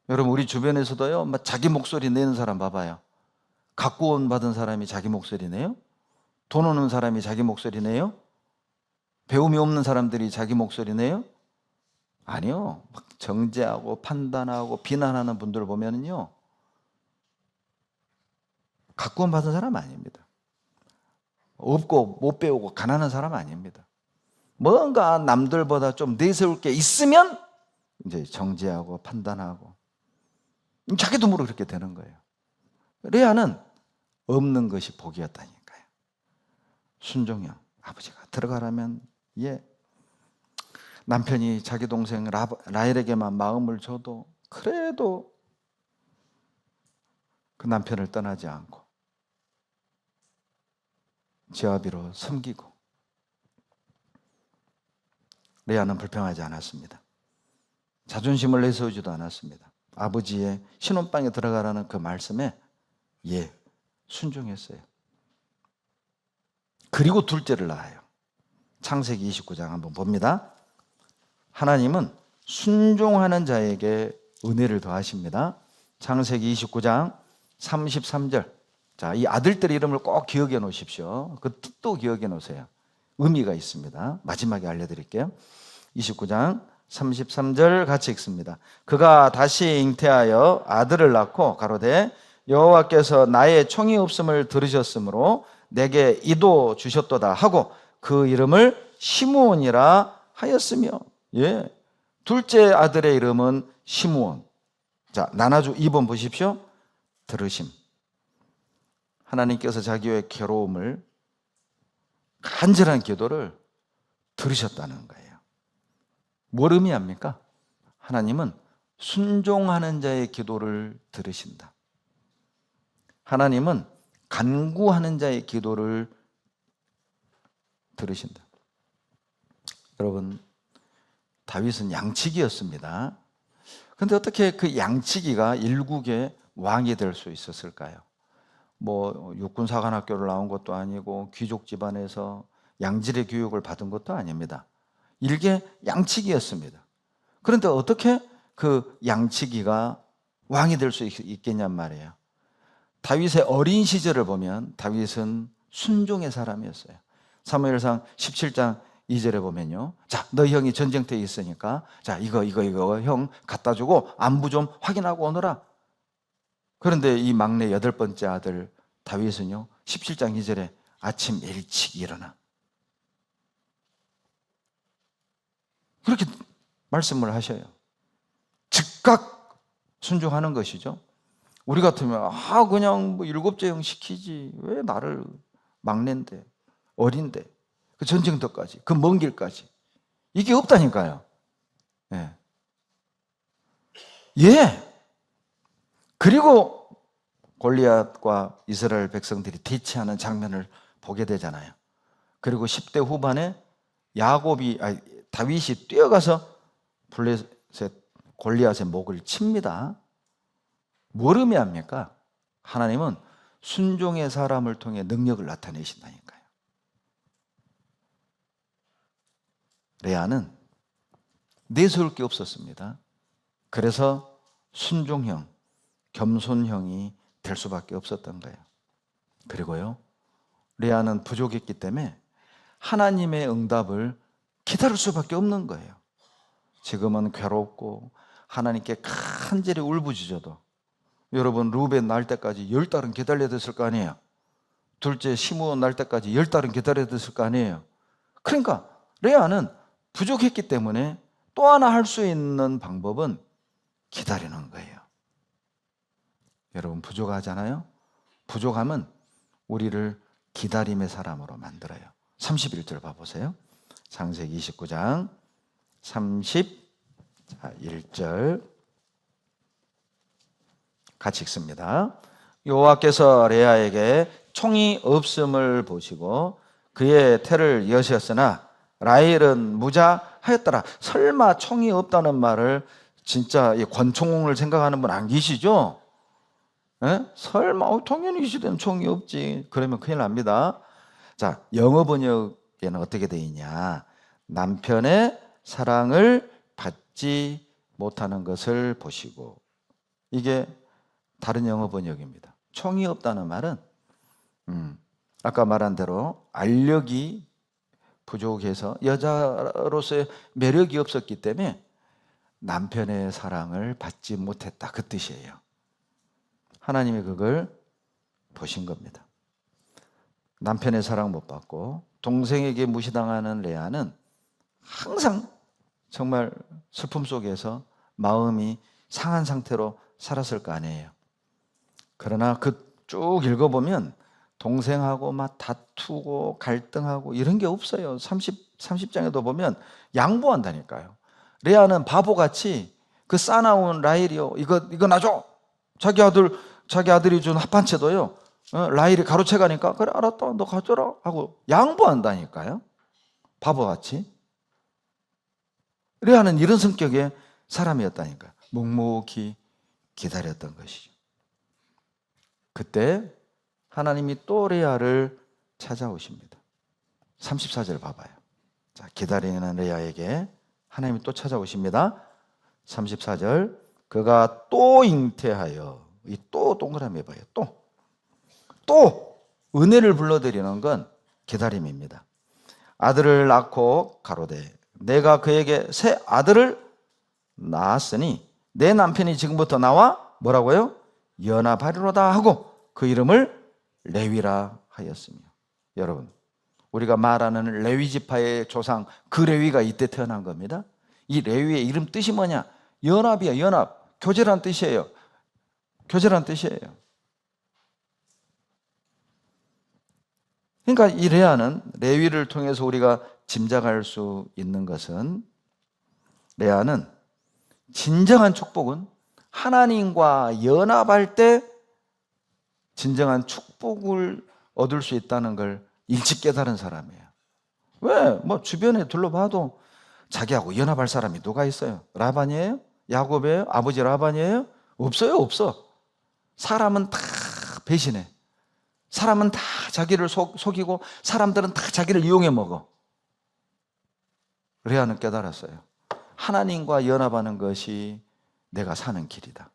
여러분, 우리 주변에서도요, 막 자기 목소리 내는 사람 봐봐요. 각구원 받은 사람이 자기 목소리 내요? 돈 오는 사람이 자기 목소리 내요? 배움이 없는 사람들이 자기 목소리 내요? 아니요. 막 정죄하고 판단하고 비난하는 분들 보면은요, 각구원 받은 사람 아닙니다. 없고 못 배우고 가난한 사람 아닙니다. 뭔가 남들보다 좀 내세울 게 있으면 이제 정죄하고 판단하고, 자기도 모르게 그렇게 되는 거예요. 레아는 없는 것이 복이었다니까요. 순종형. 아버지가 들어가라면, 예. 남편이 자기 동생 라헬에게만 마음을 줘도 그래도 그 남편을 떠나지 않고 제아비로 섬기고, 레아는 불평하지 않았습니다. 자존심을 내세우지도 않았습니다. 아버지의 신혼방에 들어가라는 그 말씀에 순종했어요. 그리고 둘째를 낳아요. 창세기 29장 한번 봅니다. 하나님은 순종하는 자에게 은혜를 더하십니다. 창세기 29장 33절. 자, 이 아들들 이름을 꼭 기억해 놓으십시오. 그 뜻도 기억해 놓으세요. 의미가 있습니다. 마지막에 알려드릴게요. 29장 33절 같이 읽습니다. 그가 다시 잉태하여 아들을 낳고 가로되 여호와께서 나의 총이 없음을 들으셨으므로 내게 이도 주셨도다 하고 그 이름을 시므온이라 하였으며, 둘째 아들의 이름은 시므온. 자, 나눠주 2번 보십시오. 들으심. 하나님께서 자기의 괴로움을, 간절한 기도를 들으셨다는 거예요. 뭘 의미합니까? 하나님은 순종하는 자의 기도를 들으신다. 하나님은 간구하는 자의 기도를 들으신다. 여러분, 다윗은 양치기였습니다. 그런데 어떻게 그 양치기가 일국의 왕이 될 수 있었을까요? 뭐 육군사관학교를 나온 것도 아니고 귀족 집안에서 양질의 교육을 받은 것도 아닙니다. 일개 양치기였습니다. 그런데 어떻게 그 양치기가 왕이 될 수 있겠냔 말이에요. 다윗의 어린 시절을 보면 다윗은 순종의 사람이었어요. 사무엘상 17장 2절에 보면요, 자, 너희 형이 전쟁터에 있으니까 자, 이거 형 갖다 주고 안부 좀 확인하고 오너라. 그런데 이 막내 8번째 아들 다윗은요, 17장 2절에 아침 일찍 일어나 그렇게 말씀을 하셔요. 즉각 순종하는 것이죠. 우리 같으면 그냥 뭐 7째 형 시키지, 왜 나를, 막내인데, 어린데, 그 전쟁터까지, 그 먼 길까지, 이게 없다니까요. 그리고 골리앗과 이스라엘 백성들이 대치하는 장면을 보게 되잖아요. 그리고 10대 후반에 다윗이 뛰어가서 골리앗의 목을 칩니다. 뭘 의미합니까? 하나님은 순종의 사람을 통해 능력을 나타내신다니까요. 레아는 내세울 게 없었습니다. 그래서 순종형, 겸손형이 될 수밖에 없었던 거예요. 그리고요, 레아는 부족했기 때문에 하나님의 응답을 기다릴 수밖에 없는 거예요. 지금은 괴롭고 하나님께 간절히 울부짖어도, 여러분, 루벤 날 때까지 10달은 기다려야 됐을 거 아니에요. 둘째 시므온 날 때까지 10달은 기다려뒀을 거 아니에요. 그러니까 레아는 부족했기 때문에 또 하나 할 수 있는 방법은 기다리는 거예요. 여러분 부족하잖아요. 부족함은 우리를 기다림의 사람으로 만들어요. 31절 봐보세요. 창세기 29장 31절 같이 읽습니다. 여호와께서 레아에게 총이 없음을 보시고 그의 태를 여셨으나 라헬은 무자하였더라. 설마 총이 없다는 말을 진짜 권총을 생각하는 분 안 계시죠? 에? 설마 당연히 이 시대는 총이 없지. 그러면 큰일 납니다. 자, 영어 번역에는 어떻게 되어 있냐? 남편의 사랑을 받지 못하는 것을 보시고, 이게 다른 영어 번역입니다. 총이 없다는 말은 아까 말한 대로 알력이 부족해서 여자로서의 매력이 없었기 때문에 남편의 사랑을 받지 못했다, 그 뜻이에요. 하나님이 그걸 보신 겁니다. 남편의 사랑 못 받고 동생에게 무시당하는 레아는 항상 정말 슬픔 속에서 마음이 상한 상태로 살았을 거 아니에요. 그러나 그 쭉 읽어보면 동생하고 막 다투고 갈등하고 이런 게 없어요. 30장에도 보면 양보한다니까요. 레아는 바보같이 그 싸나운 라헬이요, 이거 놔줘. 자기 아들이 준 합판채도요, 라헬이 가로채 가니까 그래 알았다 너 가져라 하고 양보한다니까요. 바보같이. 레아는 이런 성격의 사람이었다니까요. 묵묵히 기다렸던 것이죠. 그때 하나님이 또 레아를 찾아오십니다. 34절 봐봐요. 자, 기다리는 레아에게 하나님이 또 찾아오십니다. 34절, 그가 또 잉태하여, 이 또 동그라미 해봐요. 또 은혜를 불러드리는 건 기다림입니다. 아들을 낳고 가로되 내가 그에게 새 아들을 낳았으니 내 남편이 지금부터 나와 뭐라고요? 연합하리로다 하고 그 이름을 레위라 하였으며. 여러분, 우리가 말하는 레위 지파의 조상, 그 레위가 이때 태어난 겁니다. 이 레위의 이름 뜻이 뭐냐? 연합이야, 연합. 교제란 뜻이에요. 교제란 뜻이에요. 그러니까 이 레아는, 레위를 통해서 우리가 짐작할 수 있는 것은, 레아는 진정한 축복은 하나님과 연합할 때 진정한 축복을 얻을 수 있다는 걸 일찍 깨달은 사람이에요. 왜? 뭐 주변에 둘러봐도 자기하고 연합할 사람이 누가 있어요? 라반이에요? 야곱이에요? 아버지 라반이에요? 없어요, 없어. 사람은 다 배신해. 사람은 다 자기를 속이고 사람들은 다 자기를 이용해 먹어. 레아는 깨달았어요. 하나님과 연합하는 것이 내가 사는 길이다.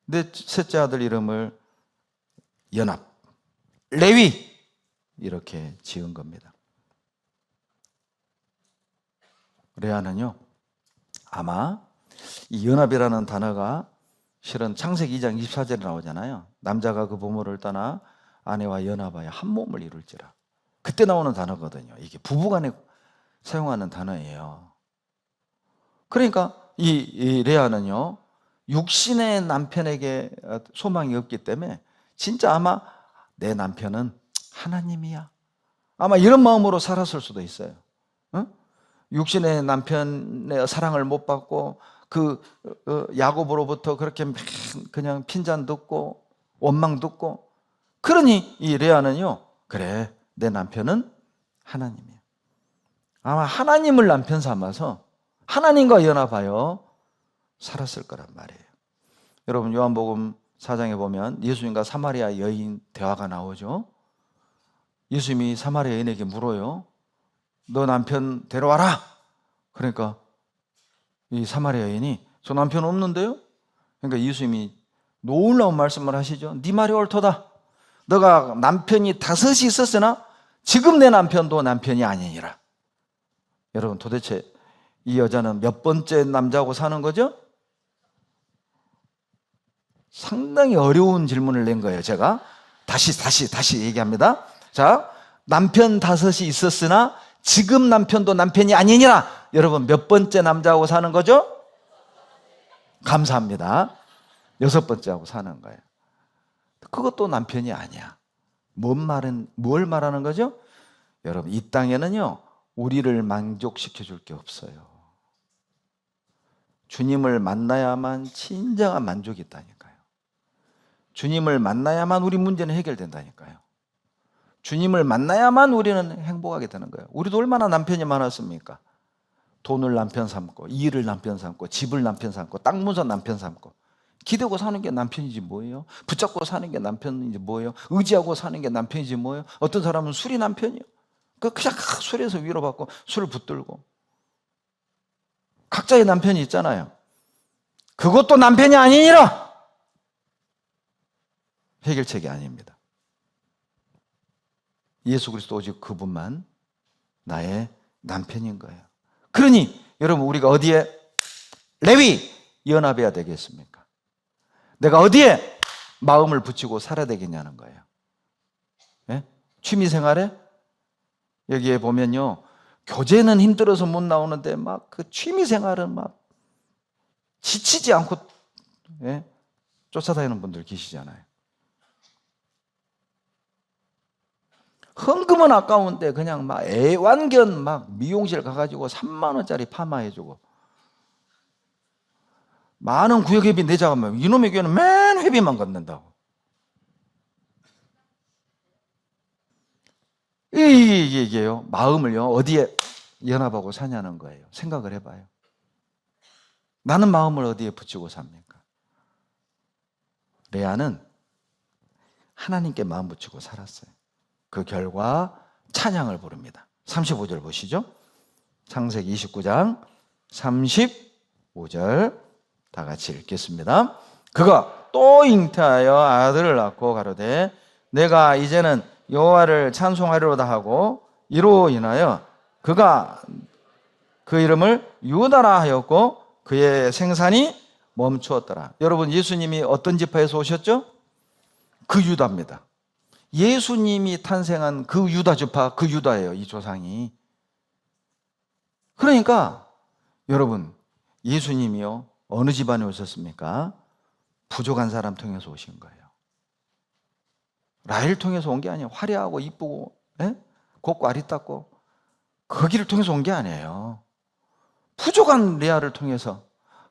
내 셋째 아들 이름을 연합, 레위 이렇게 지은 겁니다. 레아는요, 아마 이 연합이라는 단어가 실은 창세기 2장 24절에 나오잖아요. 남자가 그 부모를 떠나 아내와 연합하여 한 몸을 이룰지라. 그때 나오는 단어거든요. 이게 부부간에 사용하는 단어예요. 그러니까 이 레아는요, 육신의 남편에게 소망이 없기 때문에 진짜 아마 내 남편은 하나님이야, 아마 이런 마음으로 살았을 수도 있어요. 응? 육신의 남편의 사랑을 못 받고 그 야곱으로부터 그렇게 그냥 핀잔 듣고 원망 듣고, 그러니 이 레아는요, 그래 내 남편은 하나님이야. 아마 하나님을 남편 삼아서 하나님과 연합하여 살았을 거란 말이에요. 여러분, 요한복음 4장에 보면 예수님과 사마리아 여인 대화가 나오죠. 예수님이 사마리아 여인에게 물어요. 너 남편 데려와라. 그러니까 이 사마리아 여인이 저 남편 없는데요? 그러니까 예수님이 놀라운 말씀을 하시죠. 네 말이 옳도다. 너가 남편이 5이 있었으나 지금 내 남편도 남편이 아니니라. 여러분, 도대체 이 여자는 몇 번째 남자하고 사는 거죠? 상당히 어려운 질문을 낸 거예요. 제가 다시 얘기합니다. 자, 남편 5이 있었으나 지금 남편도 남편이 아니니라. 여러분, 몇 번째 남자하고 사는 거죠? 감사합니다. 6번째하고 사는 거예요. 그것도 남편이 아니야. 뭘 말하는 거죠? 여러분, 이 땅에는요, 우리를 만족시켜 줄 게 없어요. 주님을 만나야만 진정한 만족이 있다니까요. 주님을 만나야만 우리 문제는 해결된다니까요. 주님을 만나야만 우리는 행복하게 되는 거예요. 우리도 얼마나 남편이 많았습니까? 돈을 남편 삼고, 일을 남편 삼고, 집을 남편 삼고, 땅 문서 남편 삼고, 기대고 사는 게 남편이지 뭐예요? 붙잡고 사는 게 남편이지 뭐예요? 의지하고 사는 게 남편이지 뭐예요? 어떤 사람은 술이 남편이에요. 그냥 술에서 위로받고 술을 붙들고. 각자의 남편이 있잖아요. 그것도 남편이 아니니라. 해결책이 아닙니다. 예수 그리스도 오직 그분만 나의 남편인 거예요. 그러니 여러분, 우리가 어디에 레위 연합해야 되겠습니까? 내가 어디에 마음을 붙이고 살아야 되겠냐는 거예요. 네? 취미생활에 여기에 보면요, 교제는 힘들어서 못 나오는데 막 그 취미생활은 막 지치지 않고 쫓아다니는 분들 계시잖아요. 헌금은 아까운데 그냥 막 애완견 막 미용실 가가지고 3만 원짜리 파마해주고, 많은 구역회비 내자가면 이놈의 교회는 맨 회비만 걷는다고. 이게요, 마음을요 어디에 연합하고 사냐는 거예요. 생각을 해봐요. 나는 마음을 어디에 붙이고 삽니까? 레아는 하나님께 마음 붙이고 살았어요. 그 결과 찬양을 부릅니다. 35절 보시죠. 창세기 29장 35절 다 같이 읽겠습니다. 그가 또 잉태하여 아들을 낳고 가로되 내가 이제는 여호와를 찬송하리로다 하고 이로 인하여 그가 그 이름을 유다라 하였고 그의 생산이 멈추었더라. 여러분, 예수님이 어떤 지파에서 오셨죠? 그 유다입니다. 예수님이 탄생한 그 유다 지파, 그 유다예요, 이 조상이. 그러니까 여러분, 예수님이요 어느 집안에 오셨습니까? 부족한 사람 통해서 오신 거예요. 라헬 통해서 온 게 아니에요. 화려하고 이쁘고 곱고 아리따고 거기를 통해서 온 게 아니에요. 부족한 레아를 통해서,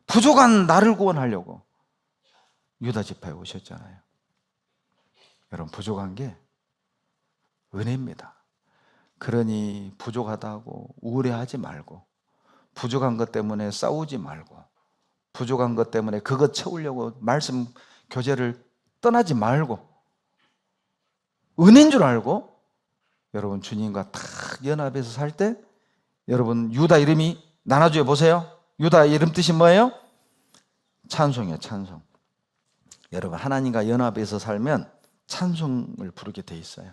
부족한 나를 구원하려고 유다 지파에 오셨잖아요. 여러분, 부족한 게 은혜입니다. 그러니 부족하다고 우울해하지 말고, 부족한 것 때문에 싸우지 말고, 부족한 것 때문에 그것 채우려고 말씀 교제를 떠나지 말고, 은혜인 줄 알고 여러분 주님과 딱 연합해서 살 때, 여러분 유다 이름이 나눠줘요. 보세요. 유다 이름 뜻이 뭐예요? 찬송이에요. 찬송. 여러분, 하나님과 연합해서 살면 찬송을 부르게 돼 있어요.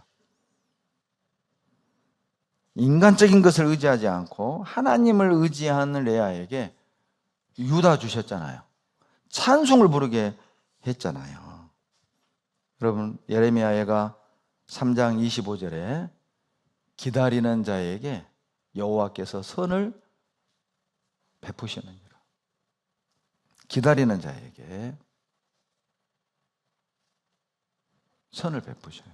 인간적인 것을 의지하지 않고 하나님을 의지하는 레아에게 유다 주셨잖아요. 찬송을 부르게 했잖아요. 여러분, 예레미야가 3장 25절에 기다리는 자에게 여호와께서 선을 베푸시느니라. 기다리는 자에게 선을 베푸셔요.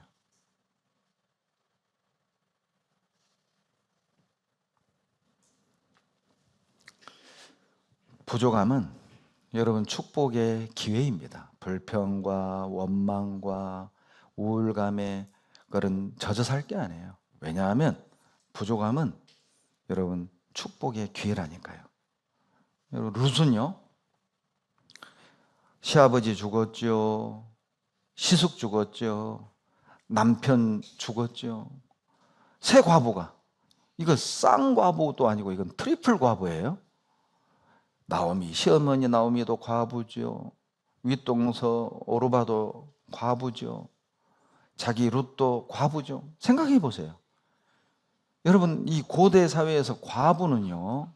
부족함은 여러분 축복의 기회입니다. 불평과 원망과 우울감에 그런 젖어 살 게 아니에요. 왜냐하면 부족함은 여러분 축복의 기회라니까요. 여러분, 룻은요 시아버지 죽었죠, 시숙 죽었죠, 남편 죽었죠, 새 과부가, 이거 쌍과부도 아니고 이건 트리플 과부예요. 나오미, 시어머니 나오미도 과부죠. 윗동서 오르바도 과부죠. 자기 룻도 과부죠. 생각해 보세요. 여러분, 이 고대 사회에서 과부는요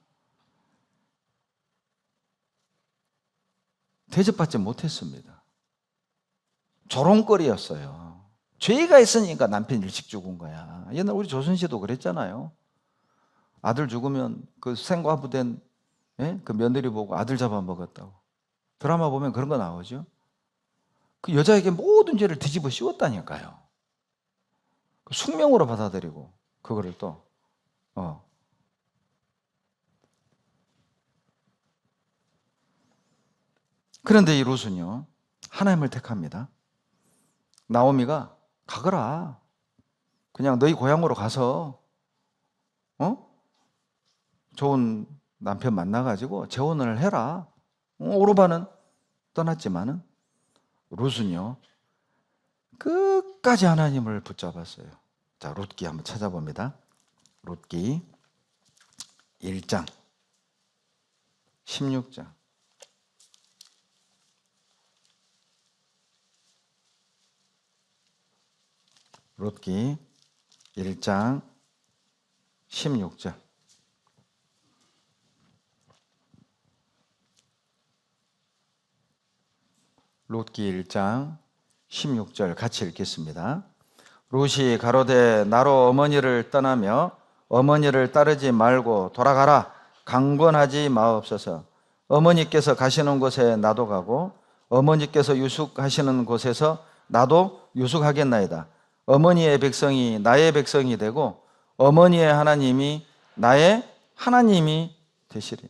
대접받지 못했습니다. 조롱거리였어요. 죄가 있으니까 남편 일찍 죽은 거야. 옛날 우리 조선시대도 그랬잖아요. 아들 죽으면 그 생과부된 그 며느리 보고 아들 잡아먹었다고. 드라마 보면 그런 거 나오죠. 그 여자에게 모든 죄를 뒤집어 씌웠다니까요. 숙명으로 받아들이고 그거를 또 그런데 이 룻은요 하나님을 택합니다. 나오미가 가거라. 그냥 너희 고향으로 가서 좋은 남편 만나가지고 재혼을 해라. 오르바는 떠났지만은 룻은요 끝까지 하나님을 붙잡았어요. 자, 룻기 한번 찾아봅니다. 룻기 1장 16장 룻기 1장 16절 룻기 1장 16절 같이 읽겠습니다. 룻이 가로되 나로 어머니를 떠나며 어머니를 따르지 말고 돌아가라. 강권하지 마옵소서. 어머니께서 가시는 곳에 나도 가고 어머니께서 유숙하시는 곳에서 나도 유숙하겠나이다. 어머니의 백성이 나의 백성이 되고 어머니의 하나님이 나의 하나님이 되시리.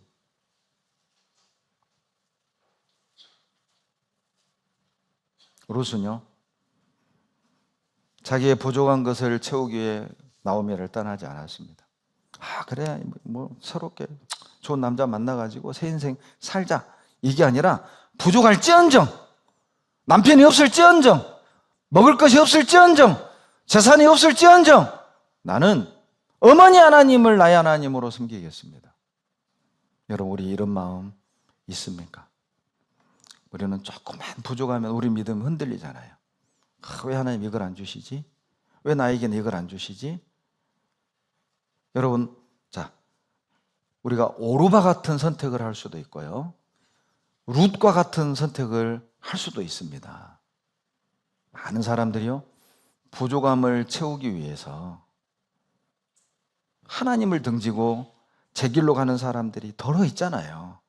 룻은요 자기의 부족한 것을 채우기 위해 나오미를 떠나지 않았습니다. 그래 뭐 새롭게 좋은 남자 만나가지고 새 인생 살자 이게 아니라 부족할지언정 남편이 없을지언정 먹을 것이 없을지언정 재산이 없을지언정 나는 어머니 하나님을 나의 하나님으로 섬기겠습니다. 여러분 우리 이런 마음 있습니까? 우리는 조금만 부족하면 우리 믿음 흔들리잖아요. 왜 하나님 이걸 안 주시지? 왜 나에게는 이걸 안 주시지? 여러분, 자, 우리가 오르바 같은 선택을 할 수도 있고요. 룻과 같은 선택을 할 수도 있습니다. 많은 사람들이요, 부족함을 채우기 위해서 하나님을 등지고 제 길로 가는 사람들이 더러 있잖아요.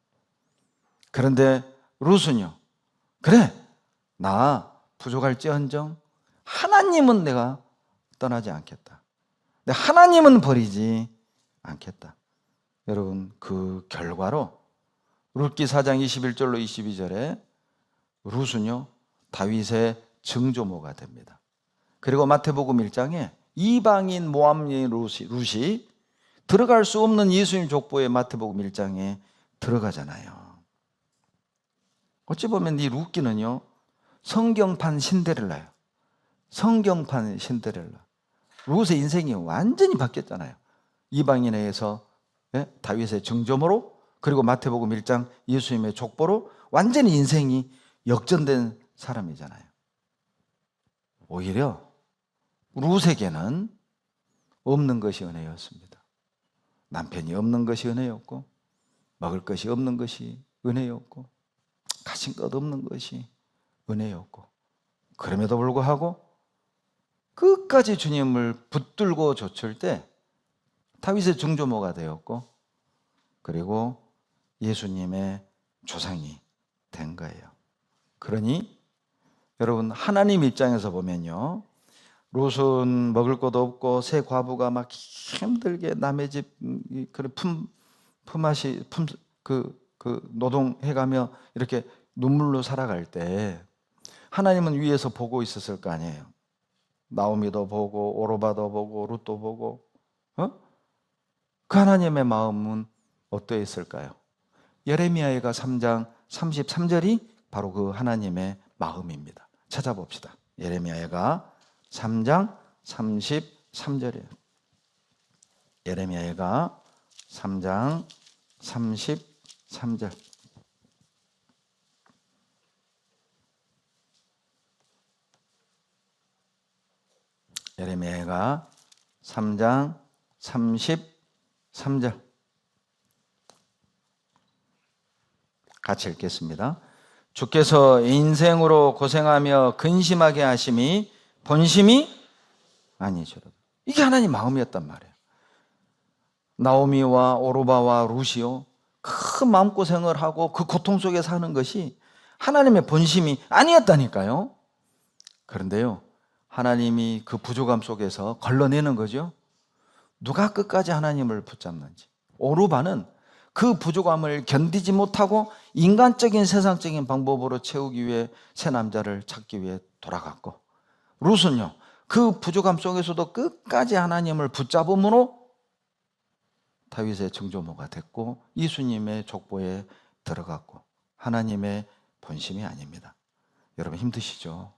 그런데 룻은요, 그래, 나 부족할지언정 하나님은 내가 떠나지 않겠다. 하나님은 버리지 않겠다. 여러분, 그 결과로 룻기 4장 21절로 22절에 룻은요 다윗의 증조모가 됩니다. 그리고 마태복음 1장에 이방인 모함인 룻이 들어갈 수 없는 예수님 족보에 마태복음 1장에 들어가잖아요. 어찌 보면 이 룻기는요 성경판 신데렐라예요. 성경판 신데렐라. 룻의 인생이 완전히 바뀌었잖아요. 이방인에 의해서 다윗의 증조모로 그리고 마태복음 1장 예수님의 족보로 완전히 인생이 역전된 사람이잖아요. 오히려 룻에게는 없는 것이 은혜였습니다. 남편이 없는 것이 은혜였고 먹을 것이 없는 것이 은혜였고 가진 것 없는 것이 은혜였고 그럼에도 불구하고 끝까지 주님을 붙들고 좇을 때 다윗의 증조모가 되었고 그리고 예수님의 조상이 된 거예요. 그러니 여러분 하나님 입장에서 보면요 룻은 먹을 것도 없고 새 과부가 막 힘들게 남의 집 품앗이 노동해가며 이렇게 눈물로 살아갈 때 하나님은 위에서 보고 있었을 거 아니에요. 나오미도 보고 오르바도 보고 룻도 보고 그 하나님의 마음은 어떠했을까요? 예레미야가 3장 33절이 바로 그 하나님의 마음입니다. 찾아봅시다. 예레미야가 3장 33절이에요. 예레미야가 3장 33절. 예레미야가 3장 33절 같이 읽겠습니다. 주께서 인생으로 고생하며 근심하게 하심이 본심이 아니시로다. 이게 하나님 마음이었단 말이에요. 나오미와 오르바와 룻이요, 큰 마음고생을 하고 그 고통 속에 사는 것이 하나님의 본심이 아니었다니까요. 그런데요, 하나님이 그 부족함 속에서 걸러내는 거죠. 누가 끝까지 하나님을 붙잡는지. 오르바는 그 부족함을 견디지 못하고 인간적인 세상적인 방법으로 채우기 위해 새 남자를 찾기 위해 돌아갔고, 룻은요, 그 부족함 속에서도 끝까지 하나님을 붙잡음으로 다윗의 정조모가 됐고 예수님의 족보에 들어갔고, 하나님의 본심이 아닙니다. 여러분 힘드시죠?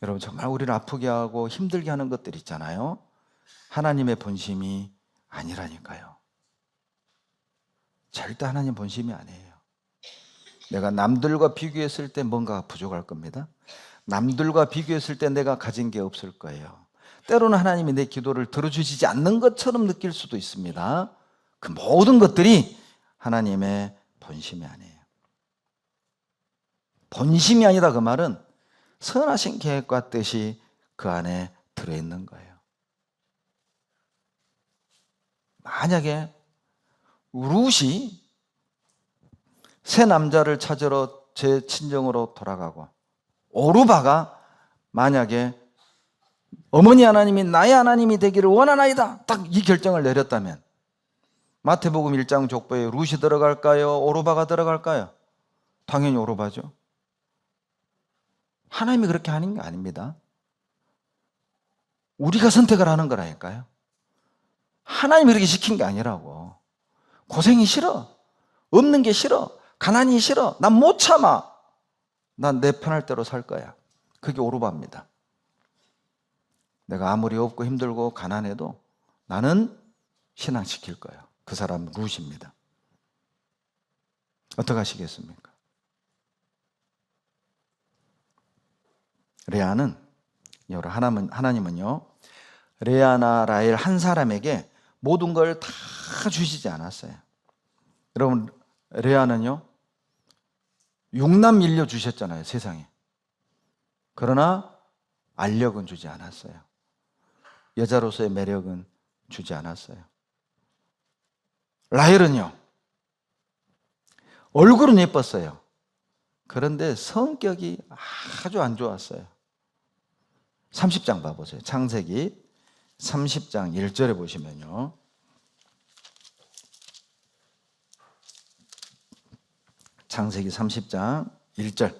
여러분 정말 우리를 아프게 하고 힘들게 하는 것들 있잖아요. 하나님의 본심이 아니라니까요. 절대 하나님 본심이 아니에요. 내가 남들과 비교했을 때 뭔가 부족할 겁니다. 남들과 비교했을 때 내가 가진 게 없을 거예요. 때로는 하나님이 내 기도를 들어주시지 않는 것처럼 느낄 수도 있습니다. 그 모든 것들이 하나님의 본심이 아니에요. 본심이 아니다, 그 말은 선하신 계획과 뜻이 그 안에 들어있는 거예요. 만약에 룻이 새 남자를 찾으러 제 친정으로 돌아가고, 오르바가 만약에 어머니 하나님이 나의 하나님이 되기를 원하나이다, 딱 이 결정을 내렸다면 마태복음 1장 족보에 룻이 들어갈까요? 오르바가 들어갈까요? 당연히 오르바죠. 하나님이 그렇게 하는 게 아닙니다. 우리가 선택을 하는 거라니까요. 하나님이 그렇게 시킨 게 아니라고. 고생이 싫어, 없는 게 싫어, 가난이 싫어, 난 못 참아, 난 내 편할 대로 살 거야. 그게 오르바입니다. 내가 아무리 없고 힘들고 가난해도 나는 신앙시킬 거야. 그 사람은 룻입니다. 어떻게 하시겠습니까? 레아는, 하나님은요, 레아나 라헬 한 사람에게 모든 걸 다 주시지 않았어요. 여러분, 레아는요, 육남 밀려 주셨잖아요, 세상에. 그러나 알력은 주지 않았어요. 여자로서의 매력은 주지 않았어요. 라헬은요, 얼굴은 예뻤어요. 그런데 성격이 아주 안 좋았어요. 30장 봐보세요. 창세기 30장 1절에 보시면요, 창세기 30장 1절,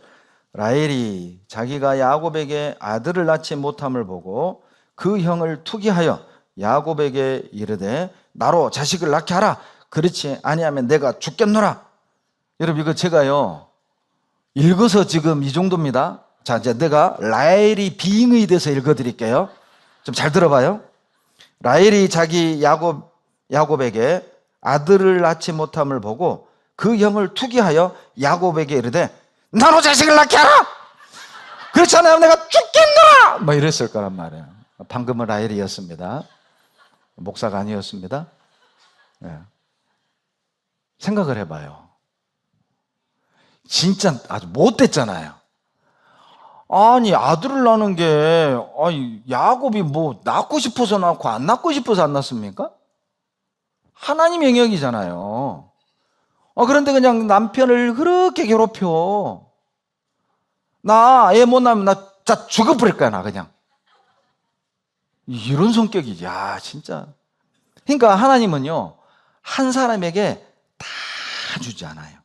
라헬이 자기가 야곱에게 아들을 낳지 못함을 보고 그 형을 투기하여 야곱에게 이르되 나로 자식을 낳게 하라. 그렇지 아니하면 내가 죽겠노라. 여러분, 이거 제가요 읽어서 지금 이 정도입니다. 자, 이제 내가 라헬이 비잉의 돼서 읽어드릴게요. 좀 잘 들어봐요. 라헬이 자기 야곱에게 아들을 낳지 못함을 보고 그 형을 투기하여 야곱에게 이르되 나로 자식을 낳게 하라. 그렇지 않으면 내가 죽겠노라. 뭐 이랬을 거란 말이에요. 방금은 라헬이었습니다. 목사가 아니었습니다. 네. 생각을 해봐요. 진짜 아주 못됐잖아요. 아니, 아들을 낳는 게, 아니, 야곱이 뭐 낳고 싶어서 낳고 안 낳고 싶어서 안 낳습니까? 하나님 영역이잖아요. 그런데 그냥 남편을 그렇게 괴롭혀. 나 애 못 낳으면 나 죽어버릴 거야, 나 그냥. 이런 성격이지. 야, 진짜. 그러니까 하나님은요, 한 사람에게 다 주지 않아요.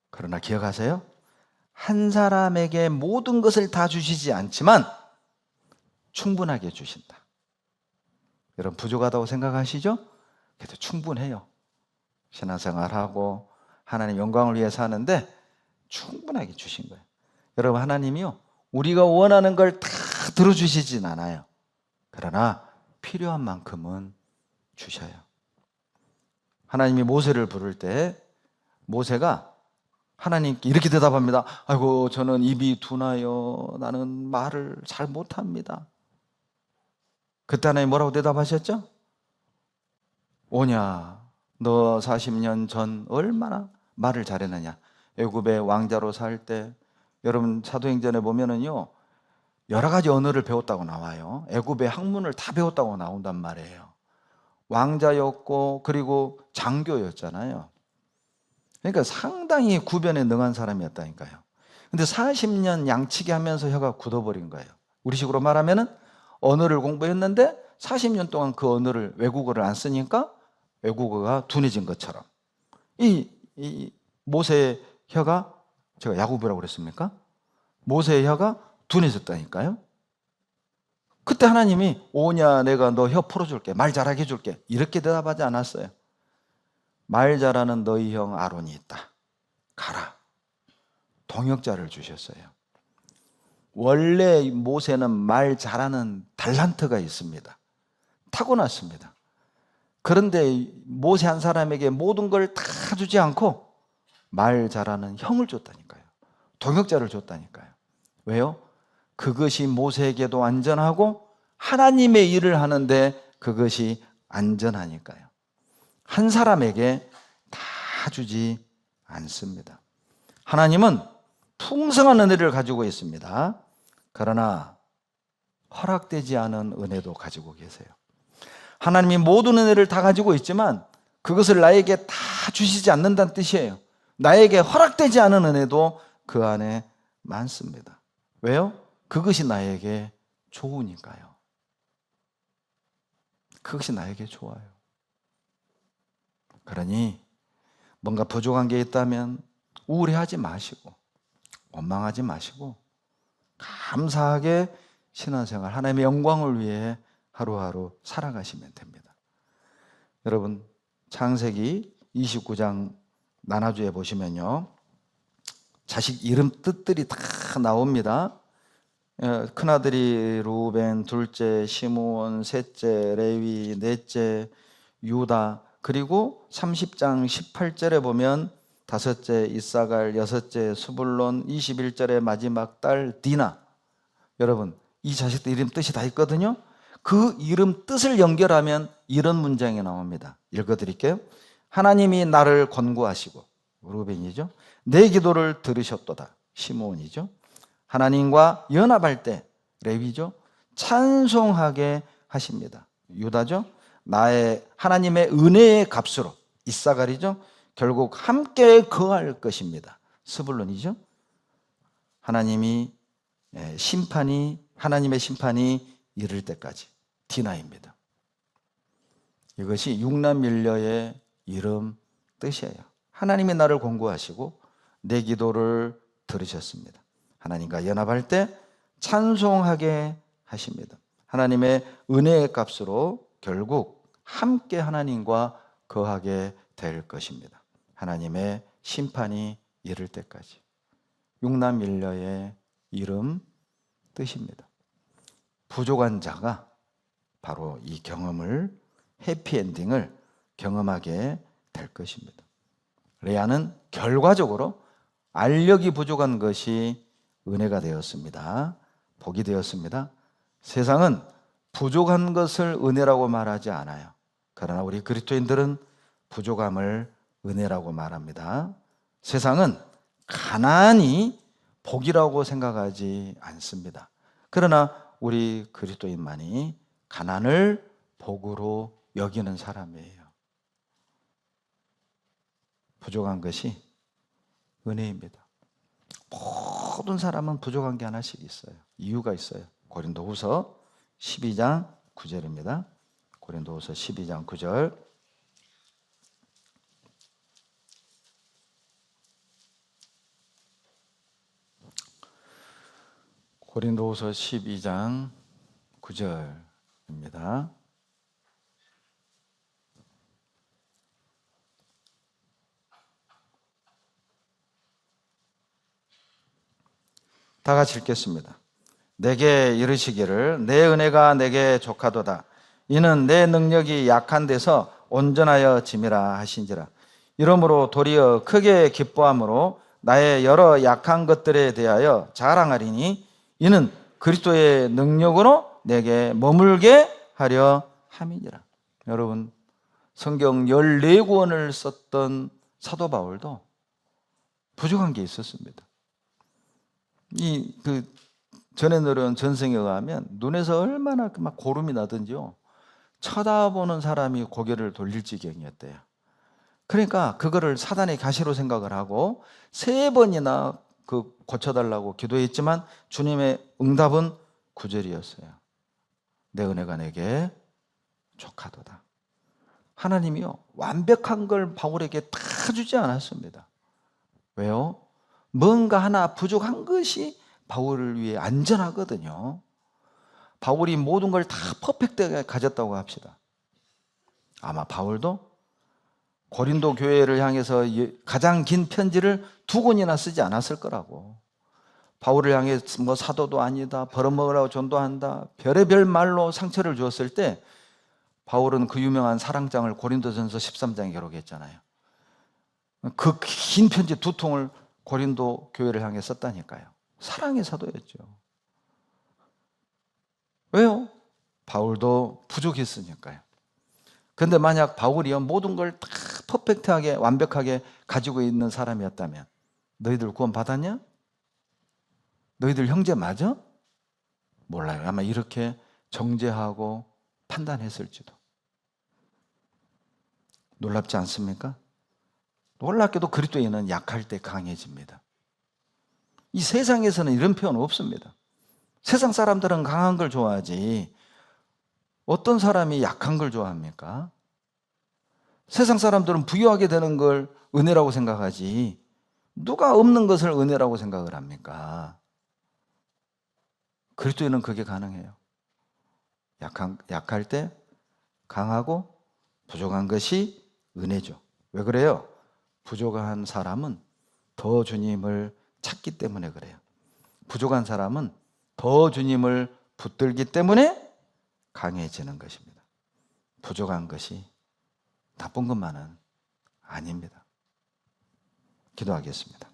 그러나 기억하세요? 한 사람에게 모든 것을 다 주시지 않지만 충분하게 주신다. 여러분, 부족하다고 생각하시죠? 그래도 충분해요. 신앙생활하고 하나님 영광을 위해 사는데 충분하게 주신 거예요. 여러분, 하나님이요, 우리가 원하는 걸 다 들어주시진 않아요. 그러나 필요한 만큼은 주셔요. 하나님이 모세를 부를 때 모세가 하나님께 이렇게 대답합니다. 아이고, 저는 입이 둔하여 나는 말을 잘 못합니다. 그때 하나님 뭐라고 대답하셨죠? 오냐, 너 40년 전 얼마나 말을 잘했느냐. 애굽의 왕자로 살 때, 여러분 사도행전에 보면은요, 여러 가지 언어를 배웠다고 나와요. 애굽의 학문을 다 배웠다고 나온단 말이에요. 왕자였고 그리고 장교였잖아요. 그러니까 상당히 구변에 능한 사람이었다니까요. 근데 40년 양치기 하면서 혀가 굳어버린 거예요. 우리식으로 말하면은 언어를 공부했는데 40년 동안 그 언어를, 외국어를 안 쓰니까 외국어가 둔해진 것처럼 이 모세의 혀가, 제가 야구부라고 그랬습니까? 모세의 혀가 둔해졌다니까요. 그때 하나님이 오냐 내가 너 혀 풀어줄게, 말 잘하게 해줄게, 이렇게 대답하지 않았어요. 말 잘하는 너희 형 아론이 있다, 가라. 동역자를 주셨어요. 원래 모세는 말 잘하는 달란트가 있습니다. 타고났습니다. 그런데 모세 한 사람에게 모든 걸 다 주지 않고 말 잘하는 형을 줬다니까요. 동역자를 줬다니까요. 왜요? 그것이 모세에게도 안전하고 하나님의 일을 하는데 그것이 안전하니까요. 한 사람에게 다 주지 않습니다. 하나님은 풍성한 은혜를 가지고 있습니다. 그러나 허락되지 않은 은혜도 가지고 계세요. 하나님이 모든 은혜를 다 가지고 있지만 그것을 나에게 다 주시지 않는다는 뜻이에요. 나에게 허락되지 않은 은혜도 그 안에 많습니다. 왜요? 그것이 나에게 좋으니까요. 그것이 나에게 좋아요. 그러니 뭔가 부족한 게 있다면 우울해하지 마시고 원망하지 마시고 감사하게 신앙생활, 하나님의 영광을 위해 하루하루 살아가시면 됩니다. 여러분, 창세기 29장 나눠주에 보시면요, 자식 이름 뜻들이 다 나옵니다. 큰아들이 루벤, 둘째 시므온, 셋째 레위, 넷째 유다, 그리고 30장 18절에 보면 다섯째 이사갈, 여섯째 스불론, 21절의 마지막 딸 디나. 여러분, 이 자식들 이름 뜻이 다 있거든요. 그 이름 뜻을 연결하면 이런 문장이 나옵니다. 읽어드릴게요. 하나님이 나를 권고하시고, 루벤이죠. 내 기도를 들으셨도다, 시므온이죠. 하나님과 연합할 때, 레위죠. 찬송하게 하십니다, 유다죠. 나의 하나님의 은혜의 값으로, 이사갈이죠. 결국 함께 거할 것입니다, 스불론이죠. 하나님의 심판이 이를 때까지, 디나입니다. 이것이 육남일녀의 이름 뜻이에요. 하나님이 나를 권고하시고 내 기도를 들으셨습니다. 하나님과 연합할 때 찬송하게 하십니다. 하나님의 은혜의 값으로 결국 함께 하나님과 거하게 될 것입니다. 하나님의 심판이 이를 때까지. 육남일녀의 이름 뜻입니다. 부족한 자가 바로 이 경험을, 해피엔딩을 경험하게 될 것입니다. 레아는 결과적으로 알력이 부족한 것이 은혜가 되었습니다. 복이 되었습니다. 세상은 부족한 것을 은혜라고 말하지 않아요. 그러나 우리 그리스도인들은 부족함을 은혜라고 말합니다. 세상은 가난이 복이라고 생각하지 않습니다. 그러나 우리 그리스도인만이 가난을 복으로 여기는 사람이에요. 부족한 것이 은혜입니다. 모든 사람은 부족한 게 하나씩 있어요. 이유가 있어요. 고린도후서 12장 9절입니다. 고린도후서 12장 9절. 고린도후서 12장 9절입니다. 다 같이 읽겠습니다. 내게 이르시기를 내 은혜가 내게 족하도다. 이는 내 능력이 약한 데서 온전하여 짐이라 하신지라. 이러므로 도리어 크게 기뻐함으로 나의 여러 약한 것들에 대하여 자랑하리니 이는 그리스도의 능력으로 내게 머물게 하려 함이니라. 여러분, 성경 14권을 썼던 사도 바울도 부족한 게 있었습니다. 전에 내려온 전생에 의하면 눈에서 얼마나 막 고름이 나든지요, 쳐다보는 사람이 고개를 돌릴 지경이었대요. 그러니까 그거를 사단의 가시로 생각을 하고 3번이나 고쳐달라고 기도했지만 주님의 응답은 9절이었어요. 내 은혜가 내게 족하도다. 하나님이요, 완벽한 걸 바울에게 다 주지 않았습니다. 왜요? 뭔가 하나 부족한 것이 바울을 위해 안전하거든요. 바울이 모든 걸 다 퍼펙트하게 가졌다고 합시다. 아마 바울도 고린도 교회를 향해서 가장 긴 편지를 2권이나 쓰지 않았을 거라고. 바울을 향해 뭐 사도도 아니다, 벌어먹으라고 전도한다, 별의별 말로 상처를 주었을 때 바울은 그 유명한 사랑장을 고린도전서 13장에 기록했잖아요. 그 긴 편지 2통을 고린도 교회를 향해 썼다니까요. 사랑의 사도였죠. 왜요? 바울도 부족했으니까요. 그런데 만약 바울이요, 모든 걸 다 퍼펙트하게 완벽하게 가지고 있는 사람이었다면 너희들 구원 받았냐? 너희들 형제 맞아? 몰라요. 아마 이렇게 정죄하고 판단했을지도. 놀랍지 않습니까? 놀랍게도 그리스도인은 약할 때 강해집니다. 이 세상에서는 이런 표현 없습니다. 세상 사람들은 강한 걸 좋아하지 어떤 사람이 약한 걸 좋아합니까? 세상 사람들은 부유하게 되는 걸 은혜라고 생각하지 누가 없는 것을 은혜라고 생각을 합니까? 그리스도인은 그게 가능해요. 약할 때 강하고 부족한 것이 은혜죠. 왜 그래요? 부족한 사람은 더 주님을 찾기 때문에 그래요. 부족한 사람은 더 주님을 붙들기 때문에 강해지는 것입니다. 부족한 것이 나쁜 것만은 아닙니다. 기도하겠습니다.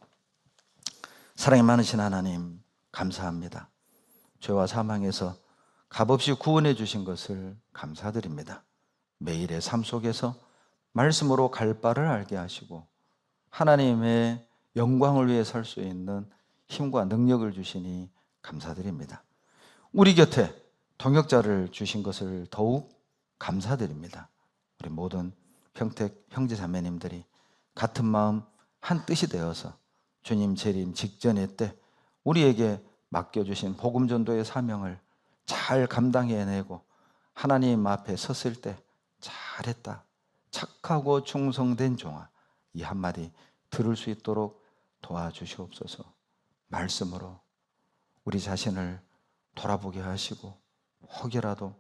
사랑이 많으신 하나님, 감사합니다. 죄와 사망에서 값없이 구원해 주신 것을 감사드립니다. 매일의 삶 속에서 말씀으로 갈 바를 알게 하시고 하나님의 영광을 위해 살 수 있는 힘과 능력을 주시니 감사드립니다. 우리 곁에 동역자를 주신 것을 더욱 감사드립니다. 우리 모든 평택 형제 자매님들이 같은 마음 한 뜻이 되어서 주님 재림 직전의 때 우리에게 맡겨주신 복음 전도의 사명을 잘 감당해내고 하나님 앞에 섰을 때 잘했다, 착하고 충성된 종아, 이 한마디 들을 수 있도록 도와주시옵소서. 말씀으로 우리 자신을 돌아보게 하시고 혹여라도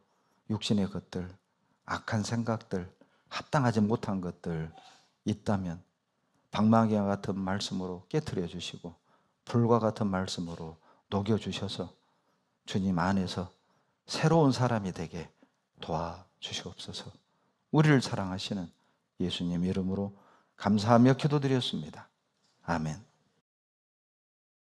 육신의 것들, 악한 생각들, 합당하지 못한 것들 있다면 방망이와 같은 말씀으로 깨트려 주시고 불과 같은 말씀으로 녹여주셔서 주님 안에서 새로운 사람이 되게 도와주시옵소서. 우리를 사랑하시는 예수님 이름으로 감사하며 기도드렸습니다. 아멘.